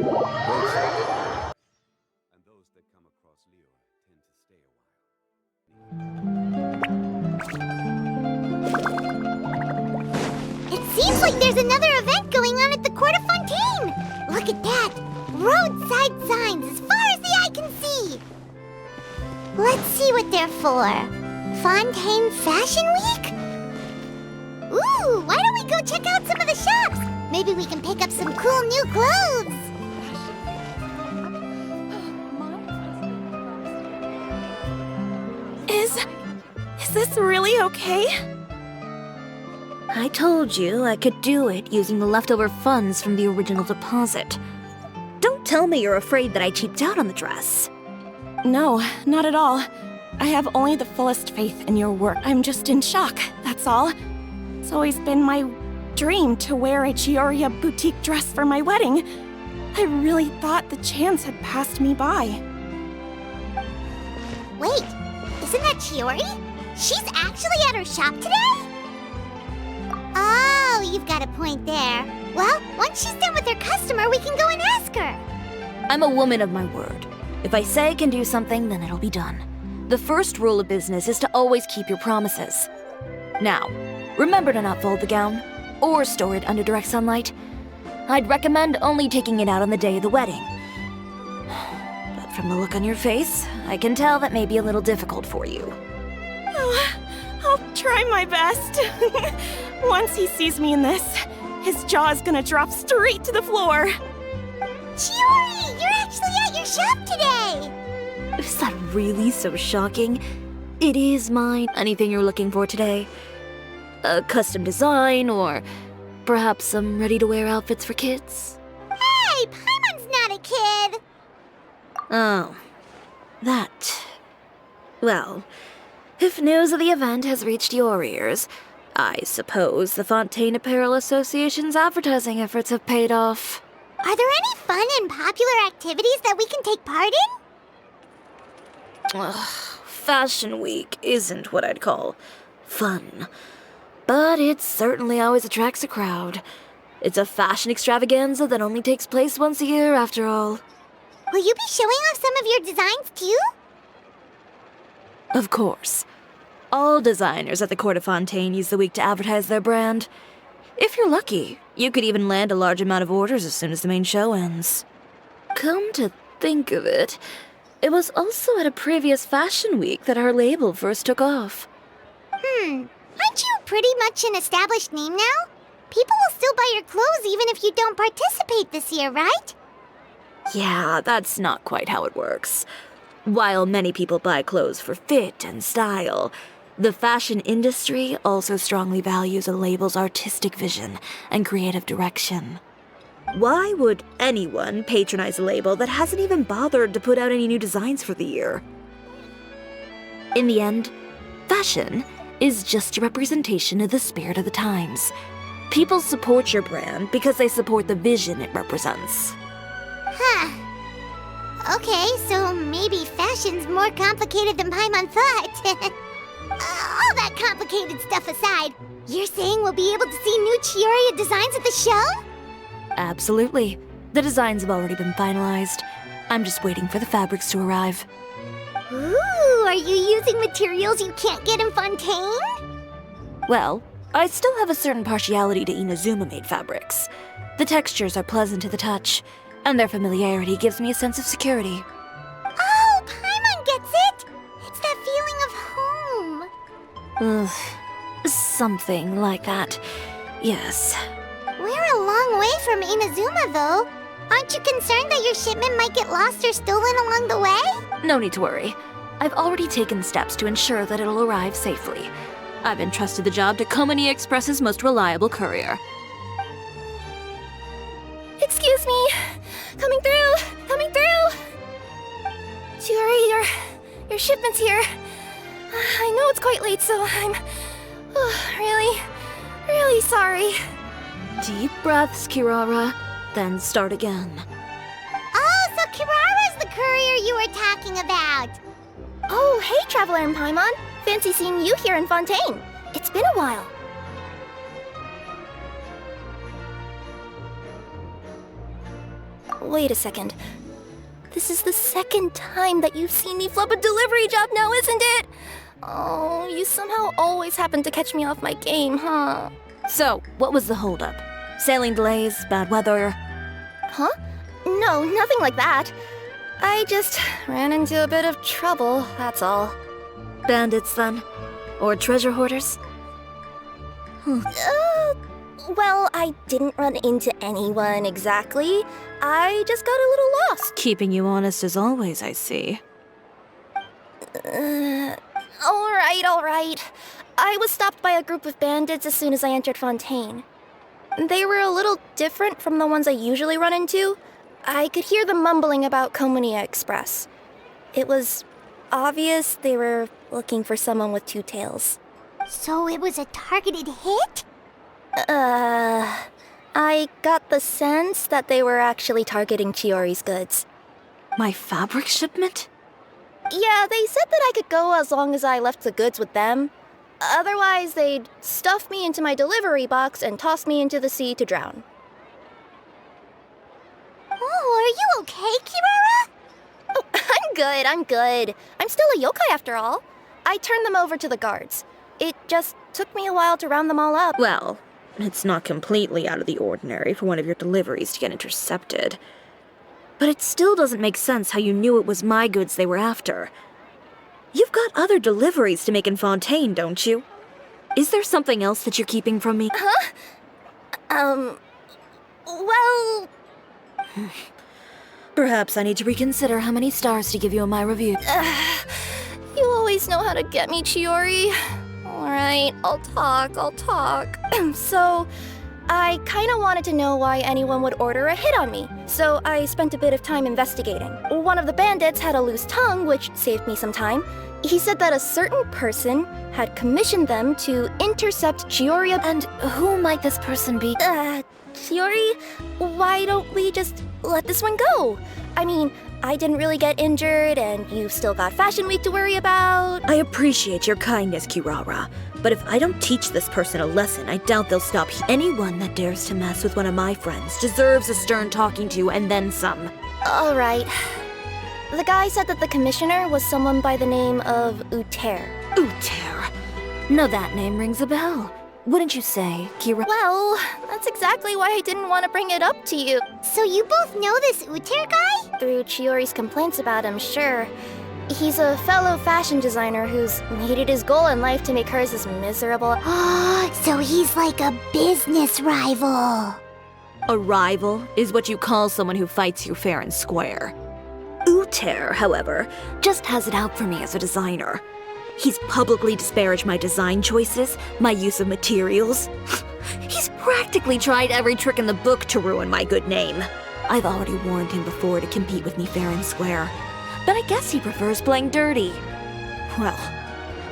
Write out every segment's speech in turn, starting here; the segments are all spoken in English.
And those that come across Leo tend to stay a It seems like there's another event going on at the Court of Fontaine! Look at that! Roadside signs as far as the eye can see! Let's see what they're for. Fontaine Fashion Week? Ooh, why don't we go check out some of the shops? Maybe we can pick up some cool new clothes! Is this really okay? I told you I could do it using the leftover funds from the original deposit. Don't tell me you're afraid that I cheaped out on the dress. No, not at all. I have only the fullest faith in your work. I'm just in shock, that's all. It's always been my dream to wear a Chiori boutique dress for my wedding. I really thought the chance had passed me by. Wait, isn't that Chiori? She's actually at her shop today? Oh, you've got a point there. Well, once she's done with her customer, we can go and ask her. I'm a woman of my word. If I say I can do something, then it'll be done. The first rule of business is to always keep your promises. Now, remember to not fold the gown, or store it under direct sunlight. I'd recommend only taking it out on the day of the wedding. But from the look on your face, I can tell that may be a little difficult for you. Oh, I'll try my best. Once he sees me in this, his jaw is gonna drop straight to the floor. Chiori, you're actually at your shop today! Is that really so shocking? It is mine. Anything you're looking for today? A custom design, or perhaps some ready-to-wear outfits for kids? Hey, Paimon's not a kid! Oh, that. Well, if news of the event has reached your ears, I suppose the Fontaine Apparel Association's advertising efforts have paid off. Are there any fun and popular activities that we can take part in? Ugh, Fashion Week isn't what I'd call fun. But it certainly always attracts a crowd. It's a fashion extravaganza that only takes place once a year, after all. Will you be showing off some of your designs, too? Of course. All designers at the Court of Fontaine use the week to advertise their brand. If you're lucky, you could even land a large amount of orders as soon as the main show ends. Come to think of it, it was also at a previous fashion week that our label first took off. Aren't you pretty much an established name now? People will still buy your clothes even if you don't participate this year, right? Yeah, that's not quite how it works. While many people buy clothes for fit and style, the fashion industry also strongly values a label's artistic vision and creative direction. Why would anyone patronize a label that hasn't even bothered to put out any new designs for the year? In the end, fashion is just a representation of the spirit of the times. People support your brand because they support the vision it represents. Huh. Okay, so maybe fashion's more complicated than Paimon thought. All that complicated stuff aside, you're saying we'll be able to see new Chiori designs at the show? Absolutely. The designs have already been finalized. I'm just waiting for the fabrics to arrive. Ooh, are you using materials you can't get in Fontaine? Well, I still have a certain partiality to Inazuma-made fabrics. The textures are pleasant to the touch, and their familiarity gives me a sense of security. Oh, Paimon gets it! It's that feeling of home. Something like that. Yes. We're a long way from Inazuma, though. Aren't you concerned that your shipment might get lost or stolen along the way? No need to worry. I've already taken steps to ensure that it'll arrive safely. I've entrusted the job to Komani Express's most reliable courier. Excuse me! Coming through! Coming through! Chiori, your shipment's here. I know it's quite late, so I'm really sorry. Deep breaths, Kirara, then start again. Oh, so Kirara's the courier you were talking about. Oh, hey, Traveler and Paimon. Fancy seeing you here in Fontaine. It's been a while. Wait a second. This is the second time that you've seen me flub a delivery job now, isn't it? Oh, you somehow always happen to catch me off my game, huh? So, what was the holdup? Sailing delays, bad weather? Huh? No, nothing like that. I just ran into a bit of trouble, that's all. Bandits, then? Or treasure hoarders? Well, I didn't run into anyone exactly. I just got a little lost. Keeping you honest as always, I see. All right. I was stopped by a group of bandits as soon as I entered Fontaine. They were a little different from the ones I usually run into. I could hear them mumbling about Komunia Express. It was obvious they were looking for someone with two tails. So it was a targeted hit? I got the sense that they were actually targeting Chiori's goods. My fabric shipment? Yeah, they said that I could go as long as I left the goods with them. Otherwise, they'd stuff me into my delivery box and toss me into the sea to drown. Oh, are you okay, Kirara? Oh, I'm good. I'm still a yokai after all. I turned them over to the guards. It just took me a while to round them all up. Well, it's not completely out of the ordinary for one of your deliveries to get intercepted. But it still doesn't make sense how you knew it was my goods they were after. You've got other deliveries to make in Fontaine, don't you? Is there something else that you're keeping from me? Well... Perhaps I need to reconsider how many stars to give you in my review. You always know how to get me, Chiori. Alright, I'll talk. So, I kinda wanted to know why anyone would order a hit on me, so I spent a bit of time investigating. One of the bandits had a loose tongue, which saved me some time. He said that a certain person had commissioned them to intercept Chiori. And who might this person be? Chiori, why don't we just let this one go? I mean, I didn't really get injured, and you've still got Fashion Week to worry about. I appreciate your kindness, Kirara, but if I don't teach this person a lesson, I doubt they'll stop. Anyone that dares to mess with one of my friends deserves a stern talking to and then some. All right. The guy said that the commissioner was someone by the name of Uter. Uter. Now that name rings a bell. Wouldn't you say, Kira? Well, that's exactly why I didn't want to bring it up to you. So you both know this Uter guy? Through Chiori's complaints about him, sure. He's a fellow fashion designer who's made it his goal in life to make hers as miserable. So he's like a business rival. A rival is what you call someone who fights you fair and square. Uter, however, just has it out for me as a designer. He's publicly disparaged my design choices, my use of materials. He's practically tried every trick in the book to ruin my good name. I've already warned him before to compete with me fair and square, but I guess he prefers playing dirty. Well,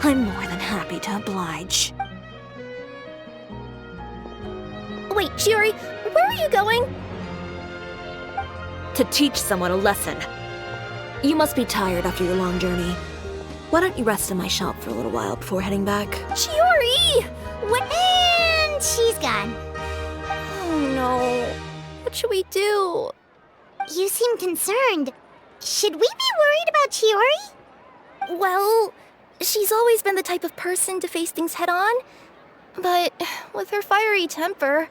I'm more than happy to oblige. Wait, Chiori, where are you going? To teach someone a lesson. You must be tired after your long journey. Why don't you rest in my shop for a little while before heading back? Chiori! And she's gone. Oh no. What should we do? You seem concerned. Should we be worried about Chiori? Well, she's always been the type of person to face things head on. But with her fiery temper,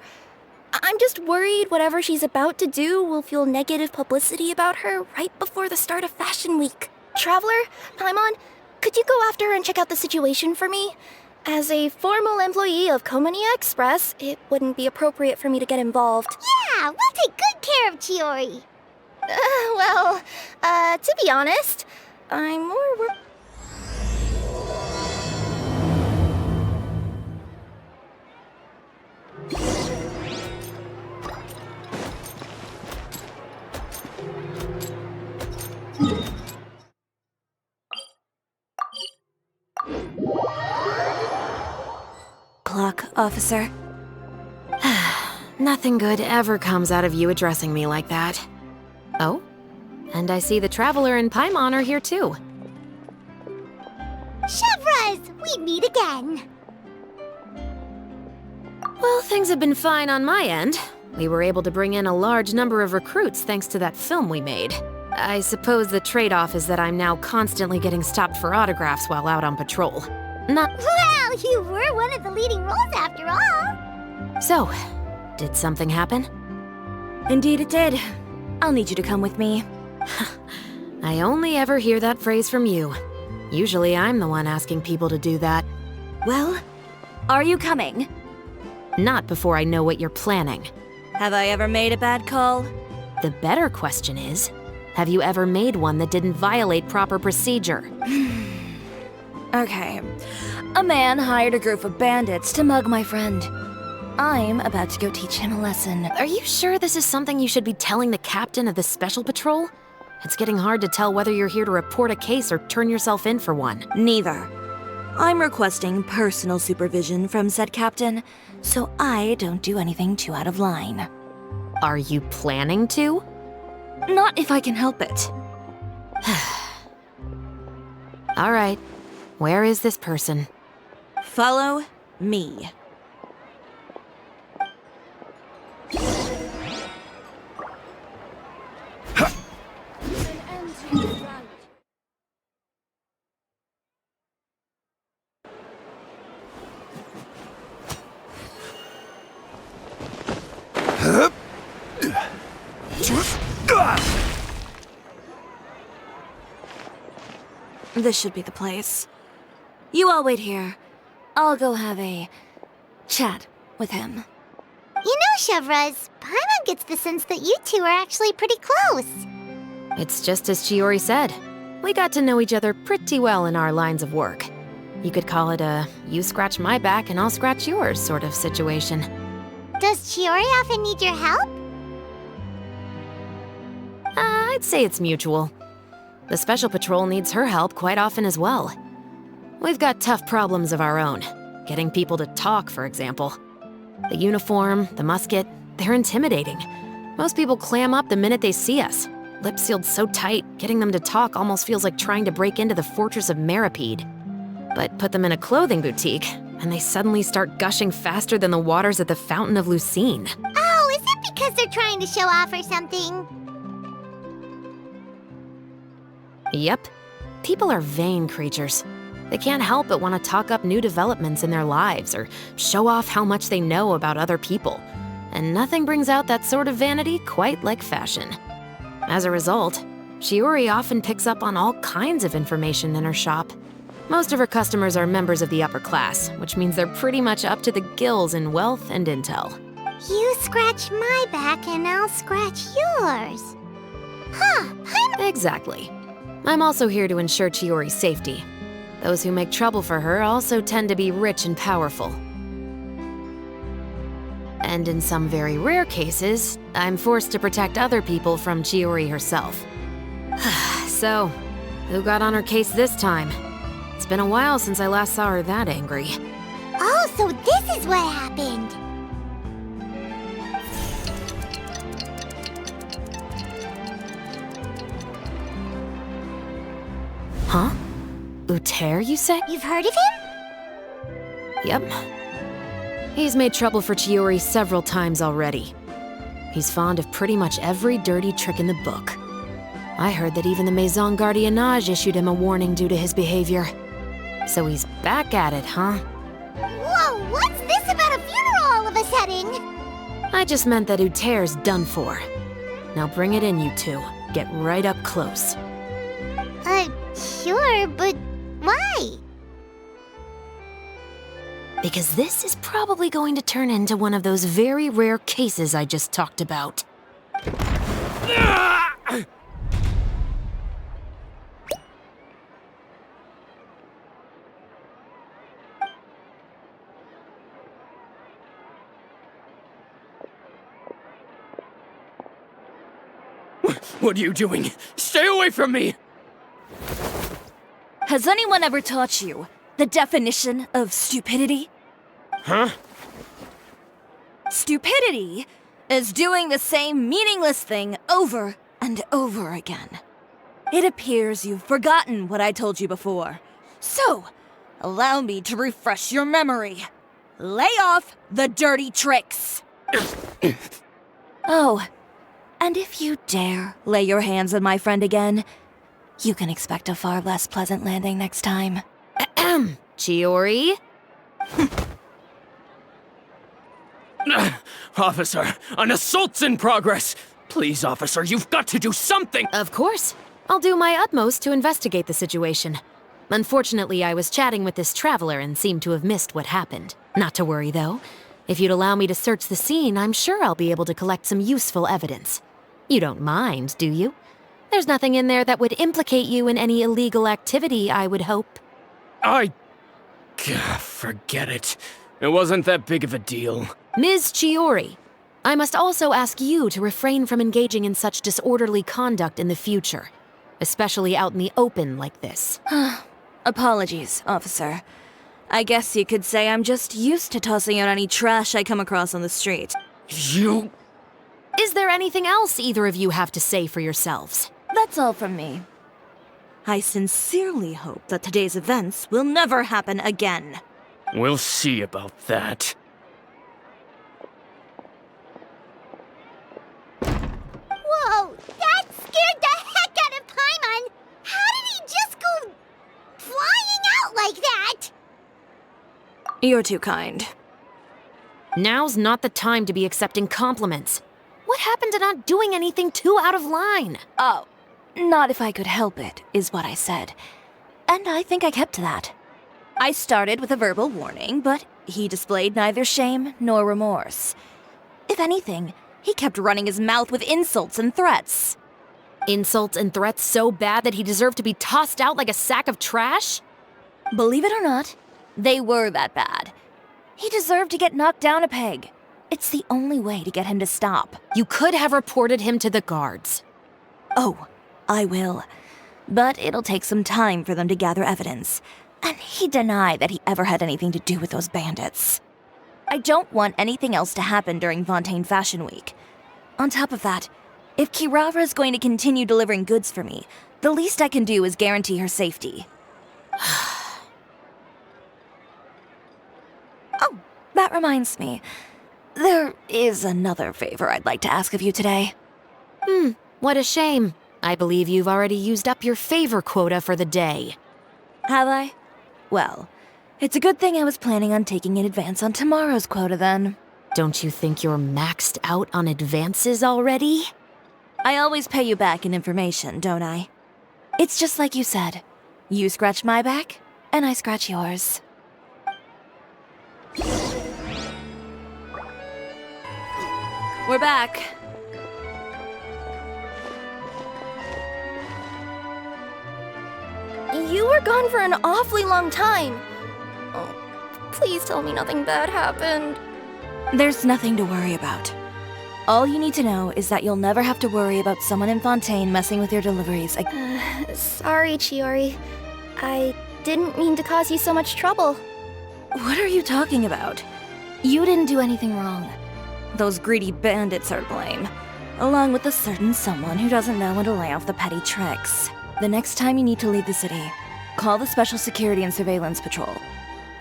I'm just worried whatever she's about to do will fuel negative publicity about her right before the start of Fashion Week. Traveler, Paimon, could you go after her and check out the situation for me? As a formal employee of Komunia Express, it wouldn't be appropriate for me to get involved. Yeah, we'll take good care of Chiori. To be honest, I'm more Clock, officer. Nothing good ever comes out of you addressing me like that. Oh? And I see the Traveler and Paimon are here too. Chevras, we meet again. Well, things have been fine on my end. We were able to bring in a large number of recruits thanks to that film we made. I suppose the trade-off is that I'm now constantly getting stopped for autographs while out on patrol. Not... Well, you were one of the leading roles after all. So, did something happen? Indeed it did. I'll need you to come with me. I only ever hear that phrase from you. Usually I'm the one asking people to do that. Well, are you coming? Not before I know what you're planning. Have I ever made a bad call? The better question is, have you ever made one that didn't violate proper procedure? Okay. A man hired a group of bandits to mug my friend. I'm about to go teach him a lesson. Are you sure this is something you should be telling the captain of the special patrol? It's getting hard to tell whether you're here to report a case or turn yourself in for one. Neither. I'm requesting personal supervision from said captain, so I don't do anything too out of line. Are you planning to? Not if I can help it. All right. Where is this person? Follow me. This should be the place. You all wait here. I'll go have a chat with him. You know, Chevraz, Paimon gets the sense that you two are actually pretty close. It's just as Chiori said. We got to know each other pretty well in our lines of work. You could call it a you scratch my back and I'll scratch yours sort of situation. Does Chiori often need your help? I'd say it's mutual. The Special Patrol needs her help quite often as well. We've got tough problems of our own. Getting people to talk, for example. The uniform, the musket, they're intimidating. Most people clam up the minute they see us. Lips sealed so tight, getting them to talk almost feels like trying to break into the fortress of Meripede. But put them in a clothing boutique, and they suddenly start gushing faster than the waters at the Fountain of Lucine. Oh, is it because they're trying to show off or something? Yep. People are vain creatures. They can't help but want to talk up new developments in their lives or show off how much they know about other people. And nothing brings out that sort of vanity quite like fashion. As a result, Chiori often picks up on all kinds of information in her shop. Most of her customers are members of the upper class, which means they're pretty much up to the gills in wealth and intel. You scratch my back and I'll scratch yours. Huh, Exactly. I'm also here to ensure Chiori's safety. Those who make trouble for her also tend to be rich and powerful. And in some very rare cases, I'm forced to protect other people from Chiori herself. So, who got on her case this time? It's been a while since I last saw her that angry. Oh, so this is what happened. Huh? Uter, you say? You've heard of him? Yep. He's made trouble for Chiori several times already. He's fond of pretty much every dirty trick in the book. I heard that even the Maison Gardiennage issued him a warning due to his behavior. So he's back at it, huh? Whoa, what's this about a funeral all of a sudden? I just meant that Uter's done for. Now bring it in, you two. Get right up close. Sure, but why? Because this is probably going to turn into one of those very rare cases I just talked about. What are you doing? Stay away from me! Has anyone ever taught you the definition of stupidity? Huh? Stupidity is doing the same meaningless thing over and over again. It appears you've forgotten what I told you before. So, allow me to refresh your memory. Lay off the dirty tricks. Oh, and if you dare lay your hands on my friend again, you can expect a far less pleasant landing next time. Ahem. Chiori? Officer, an assault's in progress! Please, officer, you've got to do something! Of course. I'll do my utmost to investigate the situation. Unfortunately, I was chatting with this traveler and seemed to have missed what happened. Not to worry, though. If you'd allow me to search the scene, I'm sure I'll be able to collect some useful evidence. You don't mind, do you? There's nothing in there that would implicate you in any illegal activity, I would hope. Forget it. It wasn't that big of a deal. Ms. Chiori, I must also ask you to refrain from engaging in such disorderly conduct in the future, especially out in the open like this. Apologies, officer. I guess you could say I'm just used to tossing out any trash I come across on the street. You... Is there anything else either of you have to say for yourselves? That's all from me. I sincerely hope that today's events will never happen again. We'll see about that. Whoa, that scared the heck out of Paimon! How did he just go flying out like that? You're too kind. Now's not the time to be accepting compliments. What happened to not doing anything too out of line? Oh, not if I could help it, is what I said. And I think I kept to that. I started with a verbal warning, but he displayed neither shame nor remorse. If anything, he kept running his mouth with insults and threats. Insults and threats so bad that he deserved to be tossed out like a sack of trash? Believe it or not, they were that bad. He deserved to get knocked down a peg. It's the only way to get him to stop. You could have reported him to the guards. Oh, I will. But it'll take some time for them to gather evidence. And he denied that he ever had anything to do with those bandits. I don't want anything else to happen during Fontaine Fashion Week. On top of that, if Kirara is going to continue delivering goods for me, the least I can do is guarantee her safety. Oh, that reminds me. There is another favor I'd like to ask of you today. What a shame. I believe you've already used up your favor quota for the day. Have I? Well, it's a good thing I was planning on taking an advance on tomorrow's quota then. Don't you think you're maxed out on advances already? I always pay you back in information, don't I? It's just like you said. You scratch my back, and I scratch yours. We're back. You were gone for an awfully long time. Oh, please tell me nothing bad happened. There's nothing to worry about. All you need to know is that you'll never have to worry about someone in Fontaine messing with your deliveries again. Sorry, Chiori. I didn't mean to cause you so much trouble. What are you talking about? You didn't do anything wrong. Those greedy bandits are to blame, along with a certain someone who doesn't know when to lay off the petty tricks. The next time you need to leave the city, call the Special Security and Surveillance Patrol.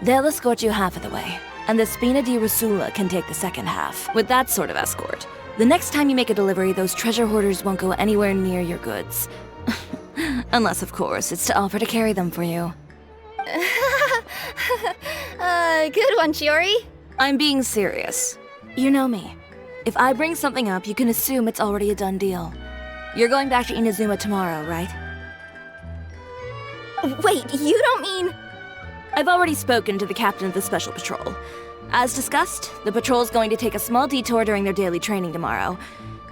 They'll escort you half of the way, and the Spina di Rusula can take the second half. With that sort of escort, the next time you make a delivery, those treasure hoarders won't go anywhere near your goods. Unless, of course, it's to offer to carry them for you. Good one, Chiori. I'm being serious. You know me. If I bring something up, you can assume it's already a done deal. You're going back to Inazuma tomorrow, right? Wait, you don't mean... I've already spoken to the captain of the Special Patrol. As discussed, the patrol's going to take a small detour during their daily training tomorrow.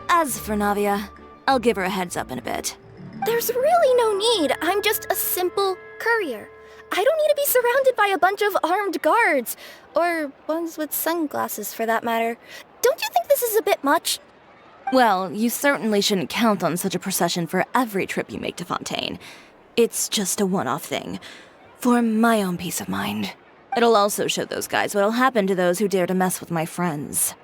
As for Navia, I'll give her a heads up in a bit. There's really no need. I'm just a simple courier. I don't need to be surrounded by a bunch of armed guards. Or ones with sunglasses, for that matter. Don't you think this is a bit much? Well, you certainly shouldn't count on such a procession for every trip you make to Fontaine. It's just a one-off thing. For my own peace of mind. It'll also show those guys what'll happen to those who dare to mess with my friends.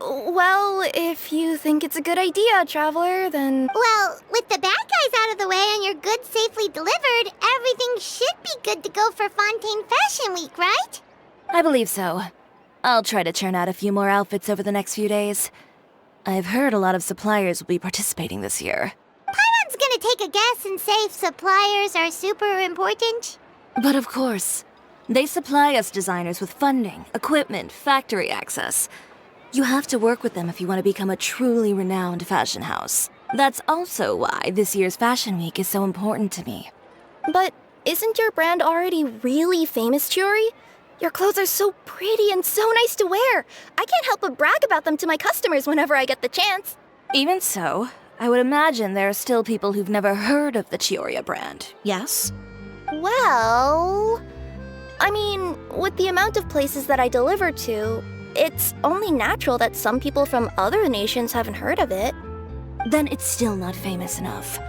Well, if you think it's a good idea, Traveler, then... Well, with the bad guys out of the way and your goods safely delivered, everything should be good to go for Fontaine Fashion Week, right? I believe so. I'll try to churn out a few more outfits over the next few days. I've heard a lot of suppliers will be participating this year. Paimon's gonna take a guess and say suppliers are super important. But of course, they supply us designers with funding, equipment, factory access. You have to work with them if you want to become a truly renowned fashion house. That's also why this year's Fashion Week is so important to me. But isn't your brand already really famous, Chiori? Your clothes are so pretty and so nice to wear. I can't help but brag about them to my customers whenever I get the chance. Even so, I would imagine there are still people who've never heard of the Chiori brand, yes? Well, I mean, with the amount of places that I deliver to, it's only natural that some people from other nations haven't heard of it. Then it's still not famous enough.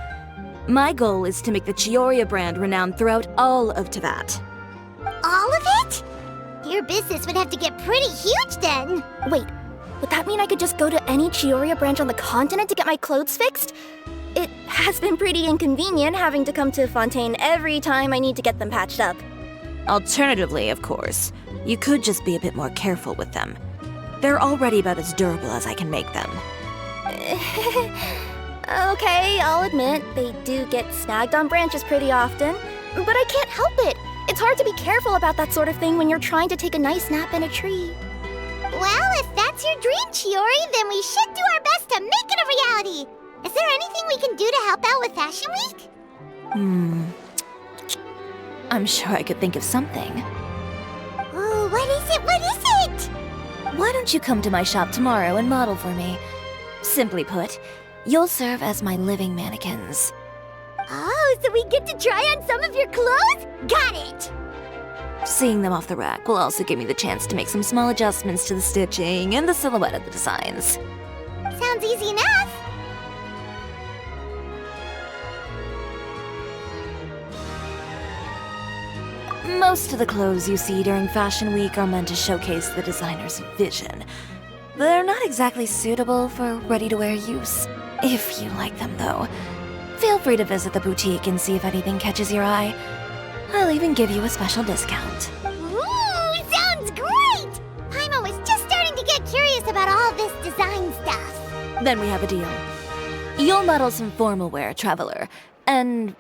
My goal is to make the Chiori brand renowned throughout all of Teyvat. All of it? Your business would have to get pretty huge then. Wait, would that mean I could just go to any Chiori branch on the continent to get my clothes fixed? It has been pretty inconvenient having to come to Fontaine every time I need to get them patched up. Alternatively, of course, you could just be a bit more careful with them. They're already about as durable as I can make them. Okay, I'll admit, they do get snagged on branches pretty often, but I can't help it. It's hard to be careful about that sort of thing when you're trying to take a nice nap in a tree. Well, if that's your dream, Chiori, then we should do our best to make it a reality. Is there anything we can do to help out with Fashion Week? I'm sure I could think of something. Ooh, what is it? What is it? Why don't you come to my shop tomorrow and model for me? Simply put, you'll serve as my living mannequins. Oh, so we get to try on some of your clothes? Got it! Seeing them off the rack will also give me the chance to make some small adjustments to the stitching and the silhouette of the designs. Sounds easy enough. Most of the clothes you see during Fashion Week are meant to showcase the designer's vision. They're not exactly suitable for ready-to-wear use. If you like them, though, feel free to visit the boutique and see if anything catches your eye. I'll even give you a special discount. Ooh, sounds great! Paimon was just starting to get curious about all this design stuff. Then we have a deal. You'll model some formal wear, Traveler, and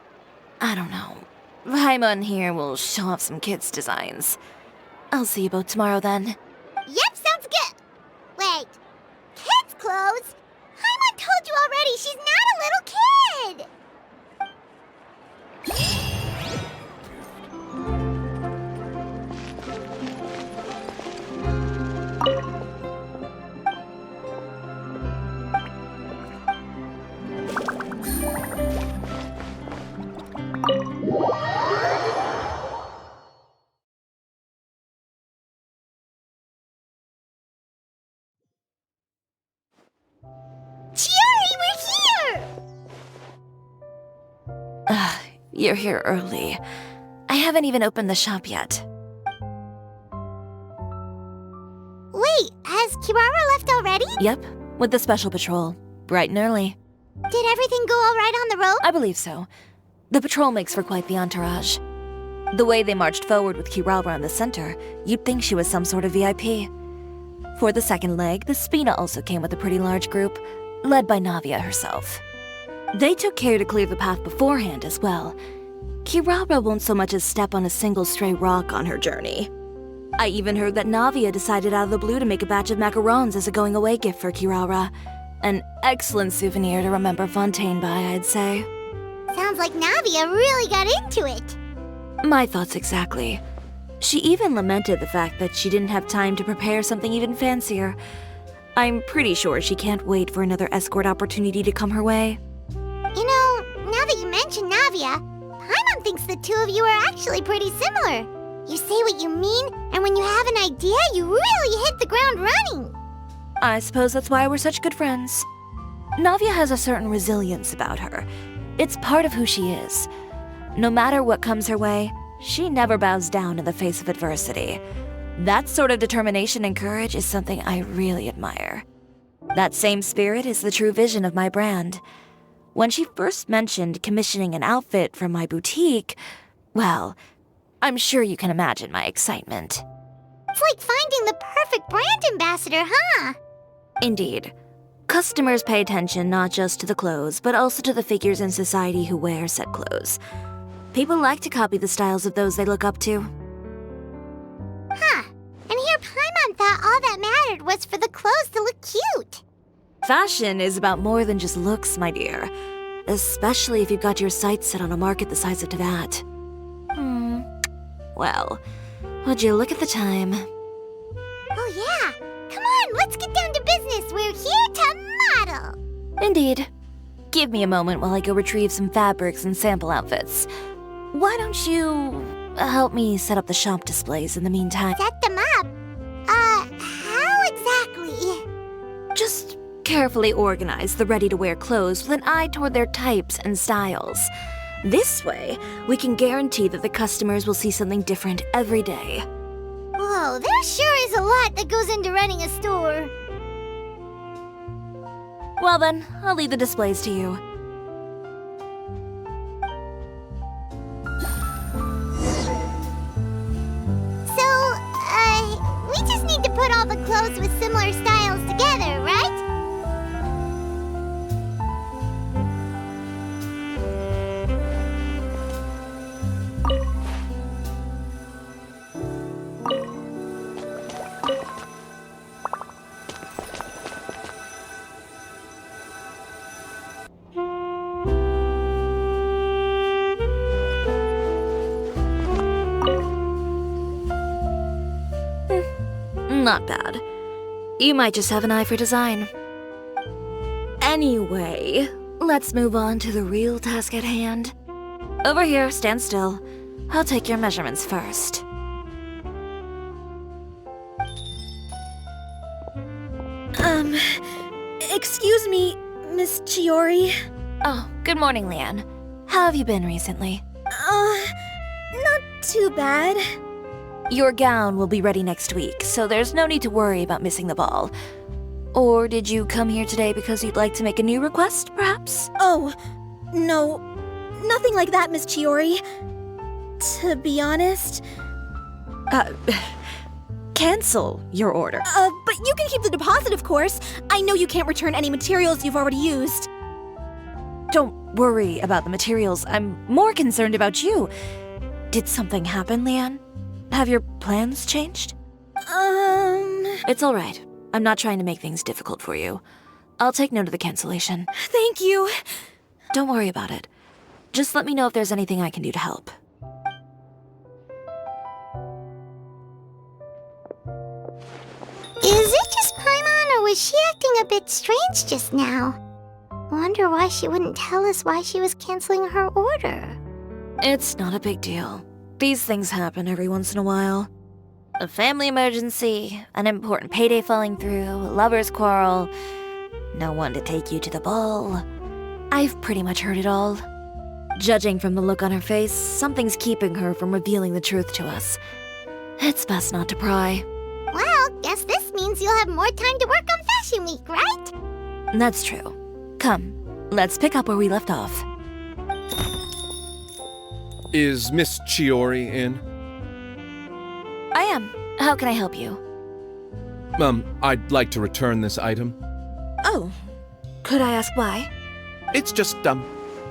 I don't know. Paimon here will show off some kids' designs. I'll see you both tomorrow then. Yep, sounds good. Wait, kids' clothes? Paimon told you already she's not a little kid. Chiori, we're here! You're here early. I haven't even opened the shop yet. Wait, has Kirara left already? Yep, with the special patrol. Bright and early. Did everything go all right on the road? I believe so. The patrol makes for quite the entourage. The way they marched forward with Kirara in the center, you'd think she was some sort of VIP. For the second leg, the Spina also came with a pretty large group, led by Navia herself. They took care to clear the path beforehand as well. Kirara won't so much as step on a single stray rock on her journey. I even heard that Navia decided out of the blue to make a batch of macarons as a going-away gift for Kirara. An excellent souvenir to remember Fontaine by, I'd say. Sounds like Navia really got into it. My thoughts exactly. She even lamented the fact that she didn't have time to prepare something even fancier. I'm pretty sure she can't wait for another escort opportunity to come her way. You know, now that you mention Navia, Paimon thinks the two of you are actually pretty similar. You say what you mean, and when you have an idea, you really hit the ground running. I suppose that's why we're such good friends. Navia has a certain resilience about her. It's part of who she is. No matter what comes her way, she never bows down in the face of adversity. That sort of determination and courage is something I really admire. That same spirit is the true vision of my brand. When she first mentioned commissioning an outfit from my boutique, well, I'm sure you can imagine my excitement. It's like finding the perfect brand ambassador, huh? Indeed. Customers pay attention not just to the clothes, but also to the figures in society who wear said clothes. People like to copy the styles of those they look up to. Huh. And here Paimon thought all that mattered was for the clothes to look cute. Fashion is about more than just looks, my dear. Especially if you've got your sights set on a market the size of Teyvat. Well, would you look at the time? Oh yeah. Come on, let's get down to business. We're here to model. Indeed. Give me a moment while I go retrieve some fabrics and sample outfits. Why don't you help me set up the shop displays in the meantime? Set them up? How exactly? Just carefully organize the ready-to-wear clothes with an eye toward their types and styles. This way, we can guarantee that the customers will see something different every day. Whoa, there sure is a lot that goes into running a store. Well then, I'll leave the displays to you. So, we just need to put all the clothes with similar styles together, right? Not bad. You might just have an eye for design. Anyway, let's move on to the real task at hand. Over here, stand still. I'll take your measurements first. Excuse me, Miss Chiori. Oh, good morning, Leanne. How have you been recently? Not too bad. Your gown will be ready next week, so there's no need to worry about missing the ball. Or did you come here today because you'd like to make a new request, perhaps? Oh, no. Nothing like that, Miss Chiori. To be honest. Cancel your order. But you can keep the deposit, of course. I know you can't return any materials you've already used. Don't worry about the materials. I'm more concerned about you. Did something happen, Leanne? Have your plans changed? It's all right. I'm not trying to make things difficult for you. I'll take note of the cancellation. Thank you. Don't worry about it. Just let me know if there's anything I can do to help. Is it just Paimon, or was she acting a bit strange just now? Wonder why she wouldn't tell us why she was canceling her order. It's not a big deal. These things happen every once in a while. A family emergency, an important payday falling through, a lover's quarrel, no one to take you to the ball. I've pretty much heard it all. Judging from the look on her face, something's keeping her from revealing the truth to us. It's best not to pry. Well, guess this means you'll have more time to work on Fashion Week, right? That's true. Come, let's pick up where we left off. Is Miss Chiori in? I am. How can I help you? I'd like to return this item. Oh, could I ask why? It's just,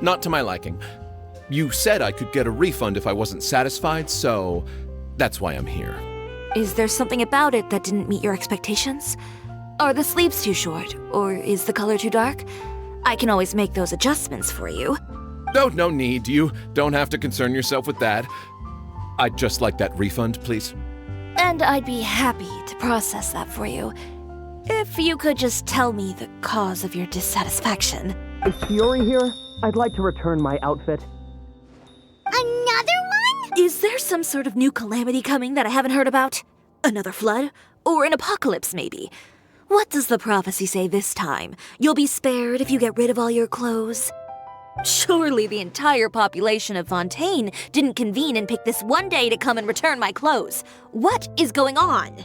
not to my liking. You said I could get a refund if I wasn't satisfied, so that's why I'm here. Is there something about it that didn't meet your expectations? Are the sleeves too short, or is the color too dark? I can always make those adjustments for you. No need. You don't have to concern yourself with that. I'd just like that refund, please. And I'd be happy to process that for you. If you could just tell me the cause of your dissatisfaction. Is Chiori here? I'd like to return my outfit. Another one? Is there some sort of new calamity coming that I haven't heard about? Another flood? Or an apocalypse, maybe? What does the prophecy say this time? You'll be spared if you get rid of all your clothes? Surely the entire population of Fontaine didn't convene and pick this one day to come and return my clothes. What is going on?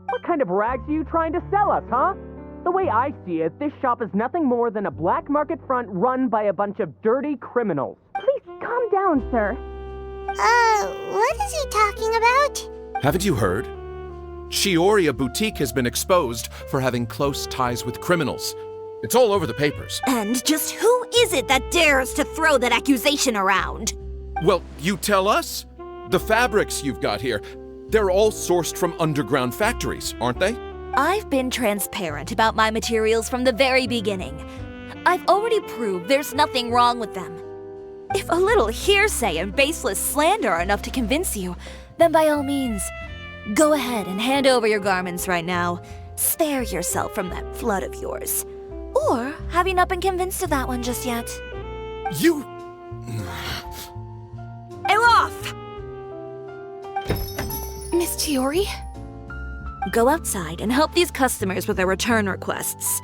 What kind of rags are you trying to sell us, huh? The way I see it, this shop is nothing more than a black market front run by a bunch of dirty criminals. Please calm down, sir. What is he talking about? Haven't you heard? Chiori, a boutique, has been exposed for having close ties with criminals. It's all over the papers. And just who is it that dares to throw that accusation around? Well, you tell us. The fabrics you've got here, they're all sourced from underground factories, aren't they? I've been transparent about my materials from the very beginning. I've already proved there's nothing wrong with them. If a little hearsay and baseless slander are enough to convince you, then by all means, go ahead and hand over your garments right now. Spare yourself from that flood of yours. Or have you not been convinced of that one just yet? You... Elof! Miss Chiori? Go outside and help these customers with their return requests.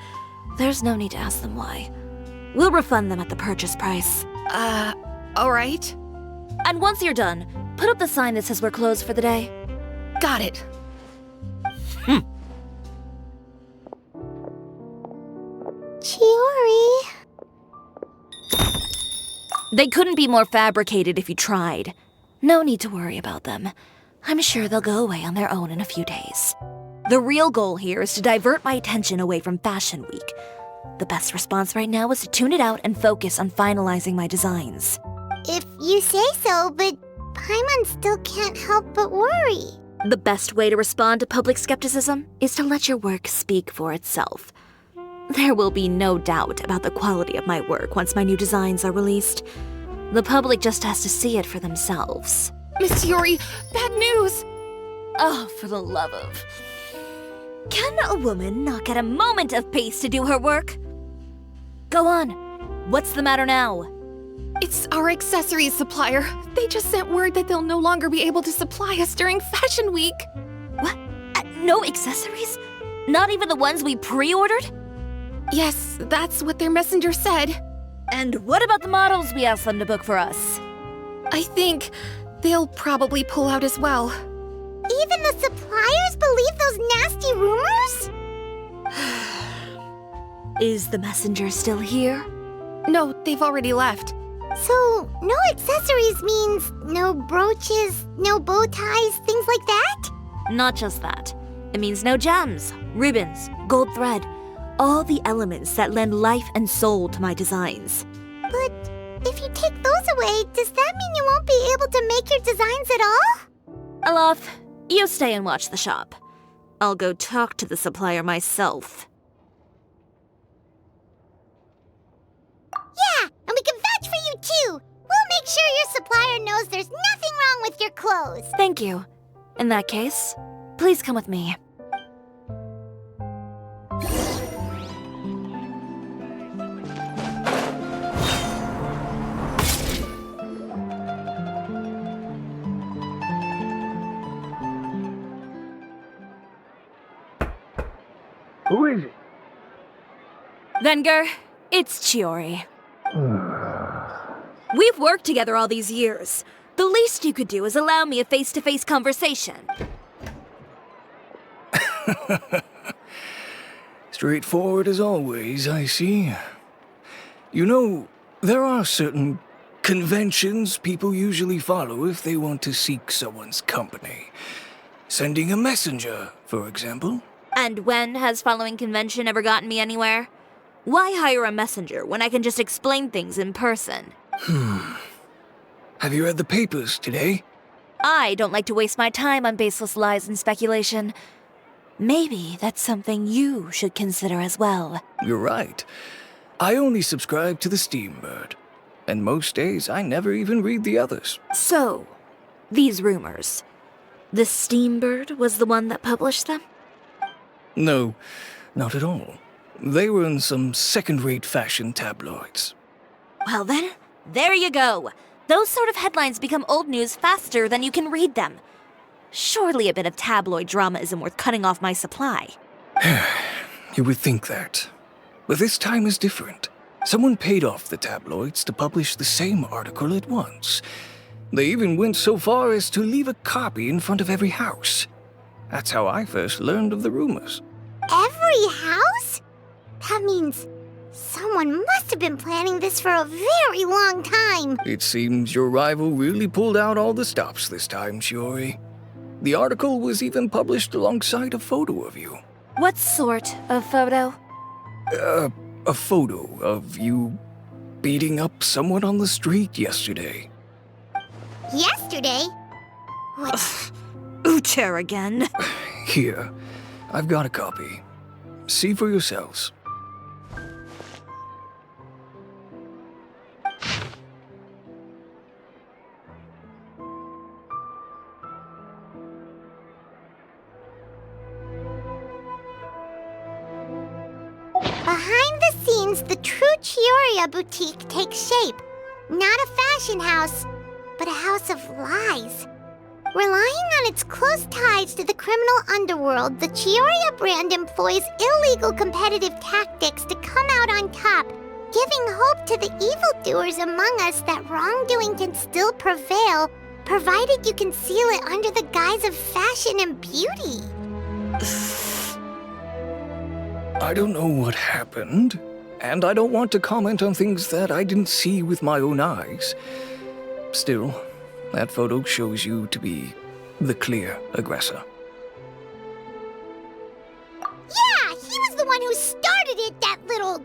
There's no need to ask them why. We'll refund them at the purchase price. Alright. And once you're done, put up the sign that says we're closed for the day. Got it. Chiori. They couldn't be more fabricated if you tried. No need to worry about them. I'm sure they'll go away on their own in a few days. The real goal here is to divert my attention away from Fashion Week. The best response right now is to tune it out and focus on finalizing my designs. If you say so, but Paimon still can't help but worry. The best way to respond to public skepticism is to let your work speak for itself. There will be no doubt about the quality of my work once my new designs are released. The public just has to see it for themselves. Miss Chiori, bad news! Oh, for the love of... Can a woman not get a moment of peace to do her work? Go on. What's the matter now? It's our accessories supplier. They just sent word that they'll no longer be able to supply us during Fashion Week. What? No accessories? Not even the ones we pre-ordered? Yes, that's what their messenger said. And what about the models we asked them to book for us? I think they'll probably pull out as well. Even the suppliers believe those nasty rumors? Is the messenger still here? No, they've already left. So, no accessories means no brooches, no bow ties, things like that? Not just that. It means no gems, ribbons, gold thread, all the elements that lend life and soul to my designs. But if you take those away, does that mean you won't be able to make your designs at all? Elof, you stay and watch the shop. I'll go talk to the supplier myself. Yeah, and we can vouch for you too. We'll make sure your supplier knows there's nothing wrong with your clothes. Thank you. In that case, please come with me. Who is it? Venger, it's Chiori. We've worked together all these years. The least you could do is allow me a face-to-face conversation. Straightforward as always, I see. You know, there are certain conventions people usually follow if they want to seek someone's company. Sending a messenger, for example. And when has following convention ever gotten me anywhere? Why hire a messenger when I can just explain things in person? Have you read the papers today? I don't like to waste my time on baseless lies and speculation. Maybe that's something you should consider as well. You're right. I only subscribe to the Steambird. And most days I never even read the others. So, these rumors. The Steambird was the one that published them? No, not at all. They were in some second-rate fashion tabloids. Well then, there you go. Those sort of headlines become old news faster than you can read them. Surely a bit of tabloid drama isn't worth cutting off my supply. You would think that. But this time is different. Someone paid off the tabloids to publish the same article at once. They even went so far as to leave a copy in front of every house. That's how I first learned of the rumors. Every house? That means Someone must have been planning this for a very long time. It seems your rival really pulled out all the stops this time, Chiori. The article was even published alongside a photo of you. What sort of photo? A photo of you beating up someone on the street yesterday. Yesterday? What? Uter again. Here, I've got a copy. See for yourselves. Behind the scenes, the true Chiori boutique takes shape. Not a fashion house, but a house of lies. Relying on its close ties to the criminal underworld, the Chiori brand employs illegal competitive tactics to come out on top, giving hope to the evildoers among us that wrongdoing can still prevail, provided you conceal it under the guise of fashion and beauty. I don't know what happened, and I don't want to comment on things that I didn't see with my own eyes. Still, that photo shows you to be the clear aggressor. Yeah, he was the one who started it, that little...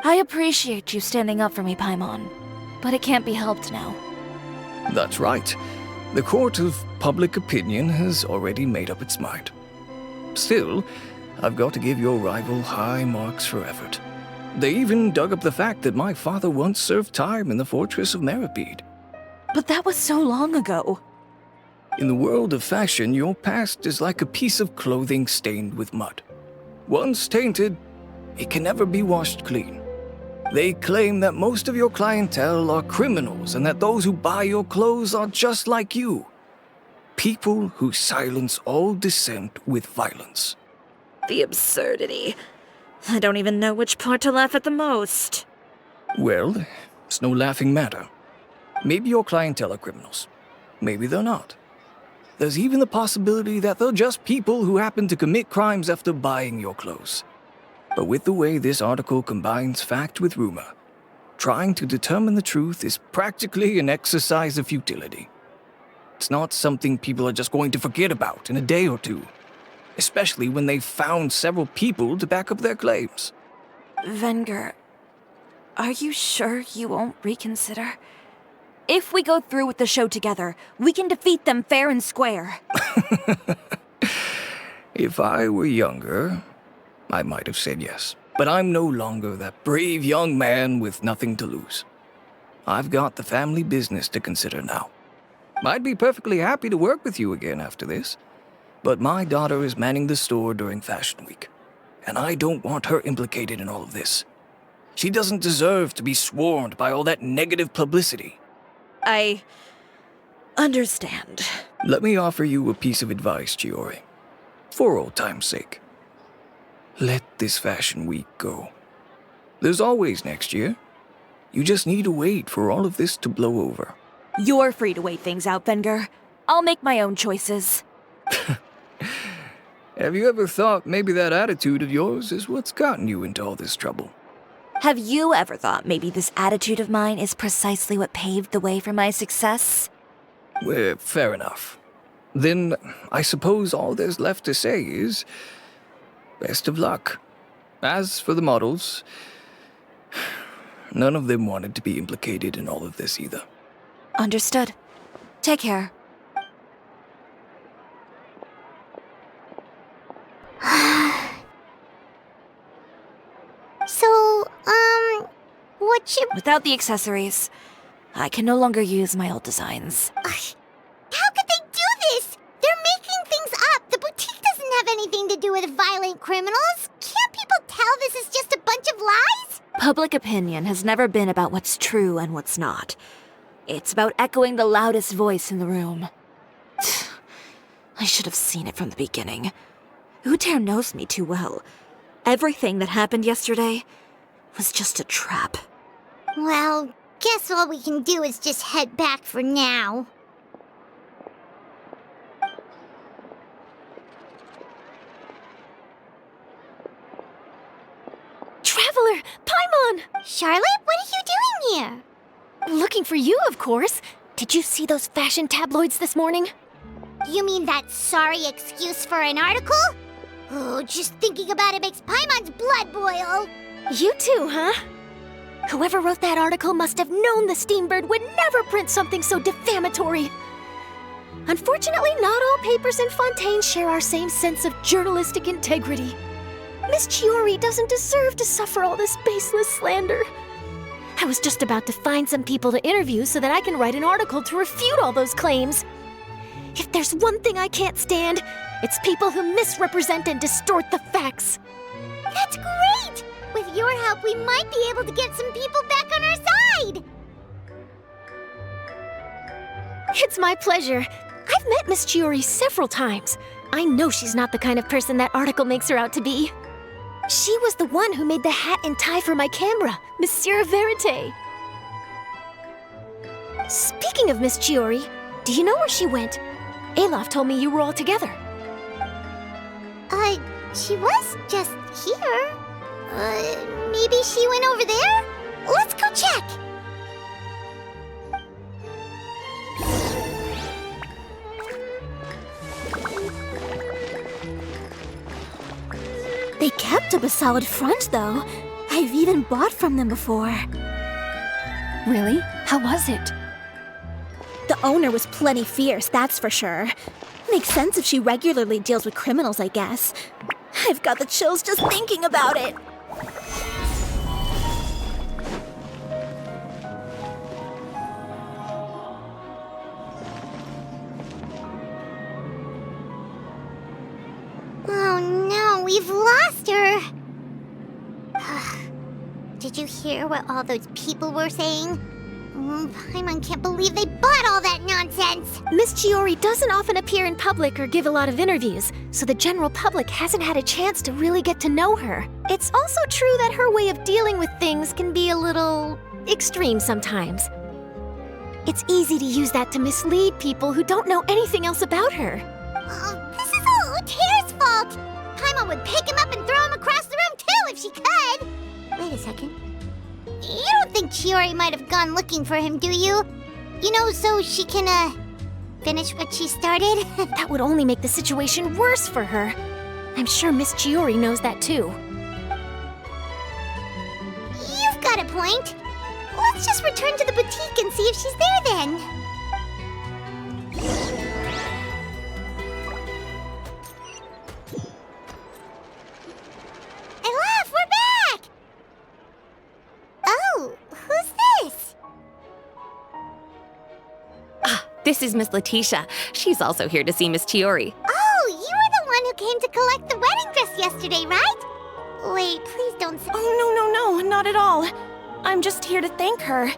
I appreciate you standing up for me, Paimon, but it can't be helped now. That's right. The court of public opinion has already made up its mind. Still, I've got to give your rival high marks for effort. They even dug up the fact that my father once served time in the fortress of Meripede. But that was so long ago. In the world of fashion, your past is like a piece of clothing stained with mud. Once tainted, it can never be washed clean. They claim that most of your clientele are criminals and that those who buy your clothes are just like you. People who silence all dissent with violence. The absurdity. I don't even know which part to laugh at the most. Well, it's no laughing matter. Maybe your clientele are criminals. Maybe they're not. There's even the possibility that they're just people who happen to commit crimes after buying your clothes. But with the way this article combines fact with rumor, trying to determine the truth is practically an exercise of futility. It's not something people are just going to forget about in a day or two, especially when they've found several people to back up their claims. Venger, are you sure you won't reconsider? If we go through with the show together, we can defeat them fair and square. If I were younger, I might have said yes. But I'm no longer that brave young man with nothing to lose. I've got the family business to consider now. I'd be perfectly happy to work with you again after this, but my daughter is manning the store during Fashion Week, and I don't want her implicated in all of this. She doesn't deserve to be swarmed by all that negative publicity. I understand. Let me offer you a piece of advice, Chiori. For old time's sake. Let this Fashion Week go. There's always next year. You just need to wait for all of this to blow over. You're free to wait things out, Venger. I'll make my own choices. Have you ever thought maybe that attitude of yours is what's gotten you into all this trouble? Have you ever thought maybe this attitude of mine is precisely what paved the way for my success? Well, fair enough. Then I suppose all there's left to say is, best of luck. As for the models, none of them wanted to be implicated in all of this either. Understood. Take care. So, what should... Without the accessories, I can no longer use my old designs. How could they do this? They're making things up. The boutique doesn't have anything to do with violent criminals. Can't people tell this is just a bunch of lies? Public opinion has never been about what's true and what's not. It's about echoing the loudest voice in the room. I should have seen it from the beginning. Uter knows me too well. Everything that happened yesterday was just a trap. Well, guess all we can do is just head back for now. Traveler traveler! Paimon! Charlotte, what are you doing here? Looking for you, of course. Did you see those fashion tabloids this morning? You mean that sorry excuse for an article? Oh, just thinking about it makes Paimon's blood boil. You too, huh? Whoever wrote that article must have known the Steambird would never print something so defamatory. Unfortunately, not all papers in Fontaine share our same sense of journalistic integrity. Miss Chiori doesn't deserve to suffer all this baseless slander. I was just about to find some people to interview so that I can write an article to refute all those claims. If there's one thing I can't stand, it's people who misrepresent and distort the facts. That's great! With your help, we might be able to get some people back on our side! It's my pleasure. I've met Miss Chiori several times. I know she's not the kind of person that article makes her out to be. She was the one who made the hat and tie for my camera, Monsieur Verite. Speaking of Miss Chiori, do you know where she went? Alof told me you were all together. She was just here. Maybe she went over there? Let's go check! They kept up a solid front, though. I've even bought from them before. Really? How was it? The owner was plenty fierce, that's for sure. Makes sense if she regularly deals with criminals, I guess. I've got the chills just thinking about it. Oh no, we've lost her! Did you hear what all those people were saying? Paimon can't believe they bought all that nonsense! Miss Chiori doesn't often appear in public or give a lot of interviews, so the general public hasn't had a chance to really get to know her. It's also true that her way of dealing with things can be a little extreme sometimes. It's easy to use that to mislead people who don't know anything else about her. Oh, this is all Uter's fault! Paimon would pick him up and throw him across the room too if she could! Wait a second. You don't think Chiori might have gone looking for him, do you? You know, so she can, finish what she started? That would only make the situation worse for her. I'm sure Miss Chiori knows that too. You've got a point. Let's just return to the boutique and see if she's there then. Alof, we're back! Oh, who's this? This is Miss Letitia. She's also here to see Miss Chiori. Oh, you were the one who came to collect the wedding dress yesterday, right? Wait, please don't say— Oh, no, not at all. I'm just here to thank her.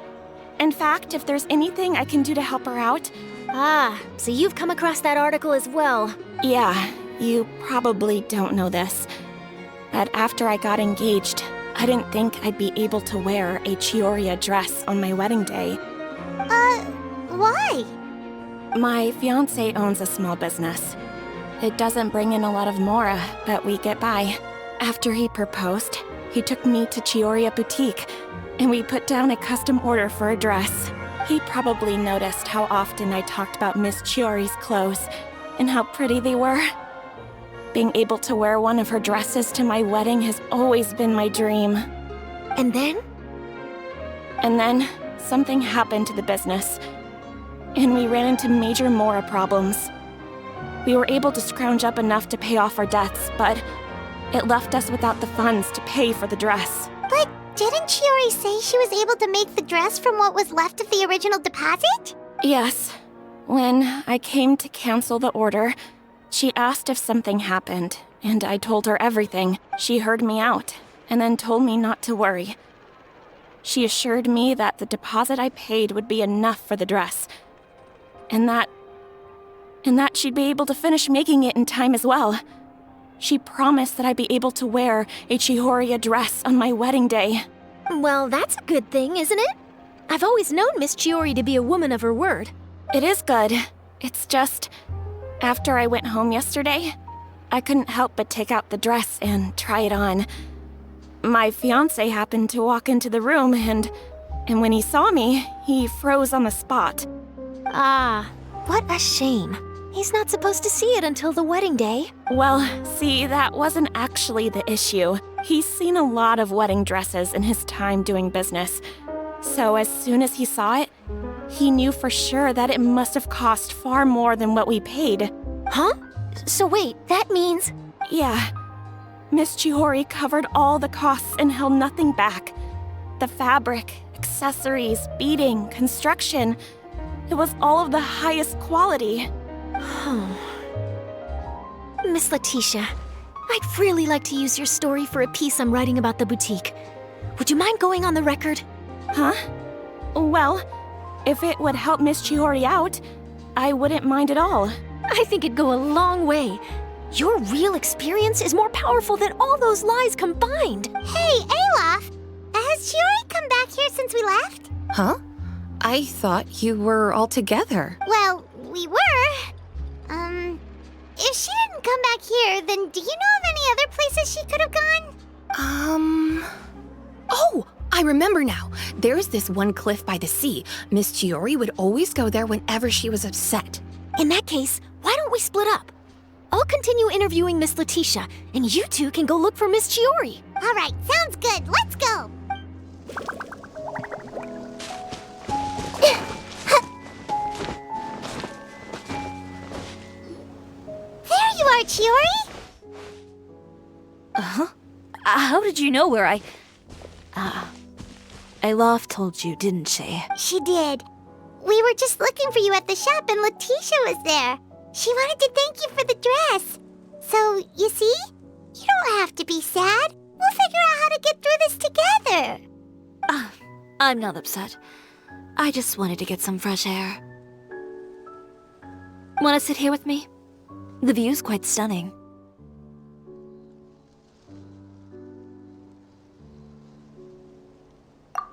In fact, if there's anything I can do to help her out... Ah, so you've come across that article as well. Yeah, you probably don't know this. But after I got engaged, I didn't think I'd be able to wear a Chiori dress on my wedding day. Why? My fiancé owns a small business. It doesn't bring in a lot of mora, but we get by. After he proposed, he took me to Chiori Boutique, and we put down a custom order for a dress. He probably noticed how often I talked about Miss Chiori's clothes and how pretty they were. Being able to wear one of her dresses to my wedding has always been my dream. And then? And then, something happened to the business, and we ran into major mora problems. We were able to scrounge up enough to pay off our debts, but it left us without the funds to pay for the dress. But didn't Chiori say she was able to make the dress from what was left of the original deposit? Yes. When I came to cancel the order, she asked if something happened, and I told her everything. She heard me out, and then told me not to worry. She assured me that the deposit I paid would be enough for the dress, and that she'd be able to finish making it in time as well. She promised that I'd be able to wear a Chiori dress on my wedding day. Well, that's a good thing, isn't it? I've always known Miss Chiori to be a woman of her word. It is good. It's just, after I went home yesterday, I couldn't help but take out the dress and try it on. My fiancé happened to walk into the room and when he saw me, he froze on the spot. Ah, what a shame. He's not supposed to see it until the wedding day. Well, see, that wasn't actually the issue. He's seen a lot of wedding dresses in his time doing business. So as soon as he saw it, he knew for sure that it must have cost far more than what we paid. Huh? So wait, that means... Yeah. Miss Chiori covered all the costs and held nothing back. The fabric, accessories, beading, construction. It was all of the highest quality. Miss Letitia, I'd really like to use your story for a piece I'm writing about the boutique. Would you mind going on the record? Huh? Well, if it would help Miss Chiori out, I wouldn't mind at all. I think it'd go a long way. Your real experience is more powerful than all those lies combined. Hey, Olaf! Has Chiori come back here since we left? Huh? I thought you were all together. Well, we were. If she didn't come back here, then do you know of any other places she could have gone? Oh, I remember now. There's this one cliff by the sea. Miss Chiori would always go there whenever she was upset. In that case, why don't we split up? I'll continue interviewing Miss Letitia, and you two can go look for Miss Chiori. All right, sounds good. Let's go. There you are, Chiori. Uh-huh. How did you know where Olaf told you, didn't she? She did. We were just looking for you at the shop and Letitia was there. She wanted to thank you for the dress. So, you see? You don't have to be sad. We'll figure out how to get through this together. I'm not upset. I just wanted to get some fresh air. Want to sit here with me? The view's quite stunning.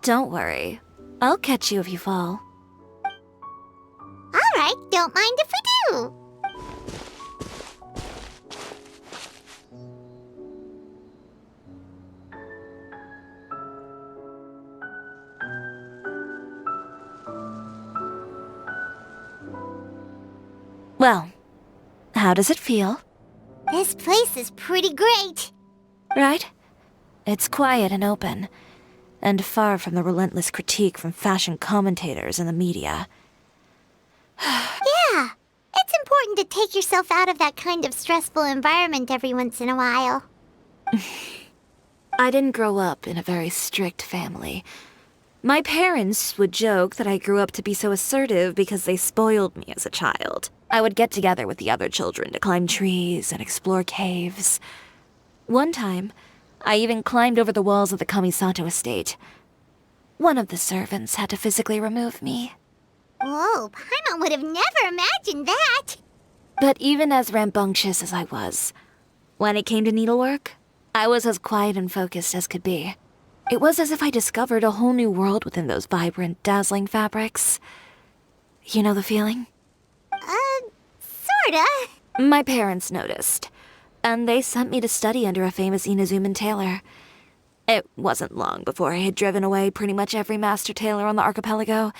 Don't worry. I'll catch you if you fall. All right, don't mind if we do. Well, how does it feel? This place is pretty great. Right? It's quiet and open, and far from the relentless critique from fashion commentators and the media. Yeah, it's important to take yourself out of that kind of stressful environment every once in a while. I didn't grow up in a very strict family. My parents would joke that I grew up to be so assertive because they spoiled me as a child. I would get together with the other children to climb trees and explore caves. One time, I even climbed over the walls of the Kamisato estate. One of the servants had to physically remove me. Whoa, Paimon would have never imagined that. But even as rambunctious as I was, when it came to needlework, I was as quiet and focused as could be. It was as if I discovered a whole new world within those vibrant, dazzling fabrics. You know the feeling? Sorta. My parents noticed, and they sent me to study under a famous Inazuman tailor. It wasn't long before I had driven away pretty much every master tailor on the archipelago.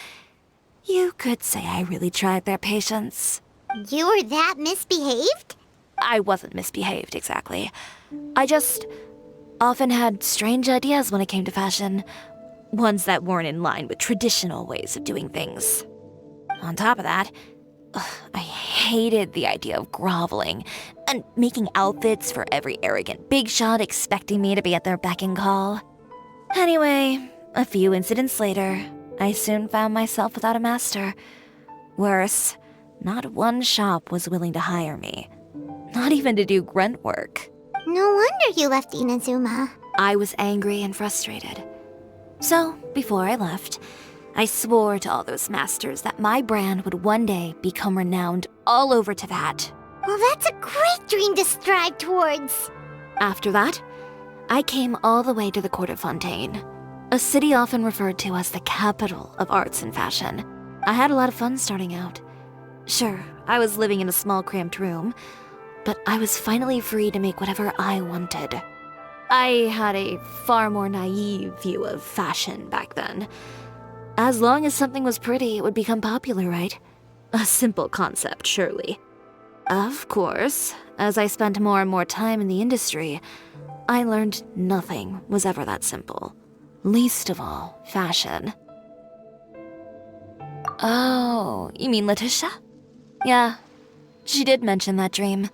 You could say I really tried their patience. You were that misbehaved? I wasn't misbehaved, exactly. I just often had strange ideas when it came to fashion. Ones that weren't in line with traditional ways of doing things. On top of that, I hated the idea of groveling and making outfits for every arrogant big shot expecting me to be at their beck and call. Anyway, a few incidents later, I soon found myself without a master. Worse, not one shop was willing to hire me. Not even to do grunt work. No wonder you left Inazuma. I was angry and frustrated. So, before I left, I swore to all those masters that my brand would one day become renowned all over Teyvat. Well, that's a great dream to strive towards. After that, I came all the way to the court of Fontaine, a city often referred to as the capital of arts and fashion. I had a lot of fun starting out. Sure, I was living in a small cramped room, but I was finally free to make whatever I wanted. I had a far more naive view of fashion back then. As long as something was pretty, it would become popular, right? A simple concept, surely. Of course, as I spent more and more time in the industry, I learned nothing was ever that simple. Least of all, fashion. Oh, you mean Letitia? Yeah, she did mention that dream.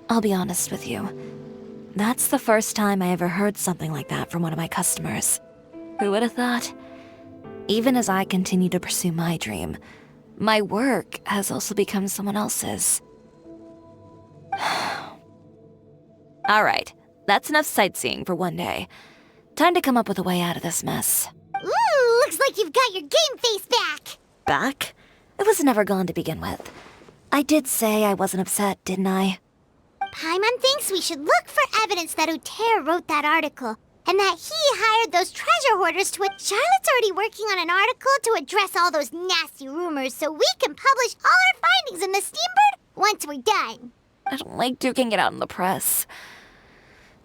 I'll be honest with you. That's the first time I ever heard something like that from one of my customers. Who would have thought? Even as I continue to pursue my dream, my work has also become someone else's. Alright, that's enough sightseeing for one day. Time to come up with a way out of this mess. Ooh, looks like you've got your game face back! Back? It was never gone to begin with. I did say I wasn't upset, didn't I? Paimon thinks we should look for evidence that Uter wrote that article, and that he hired those treasure hoarders to it. Charlotte's already working on an article to address all those nasty rumors so we can publish all our findings in the Steambird once we're done. I don't like duking it out in the press.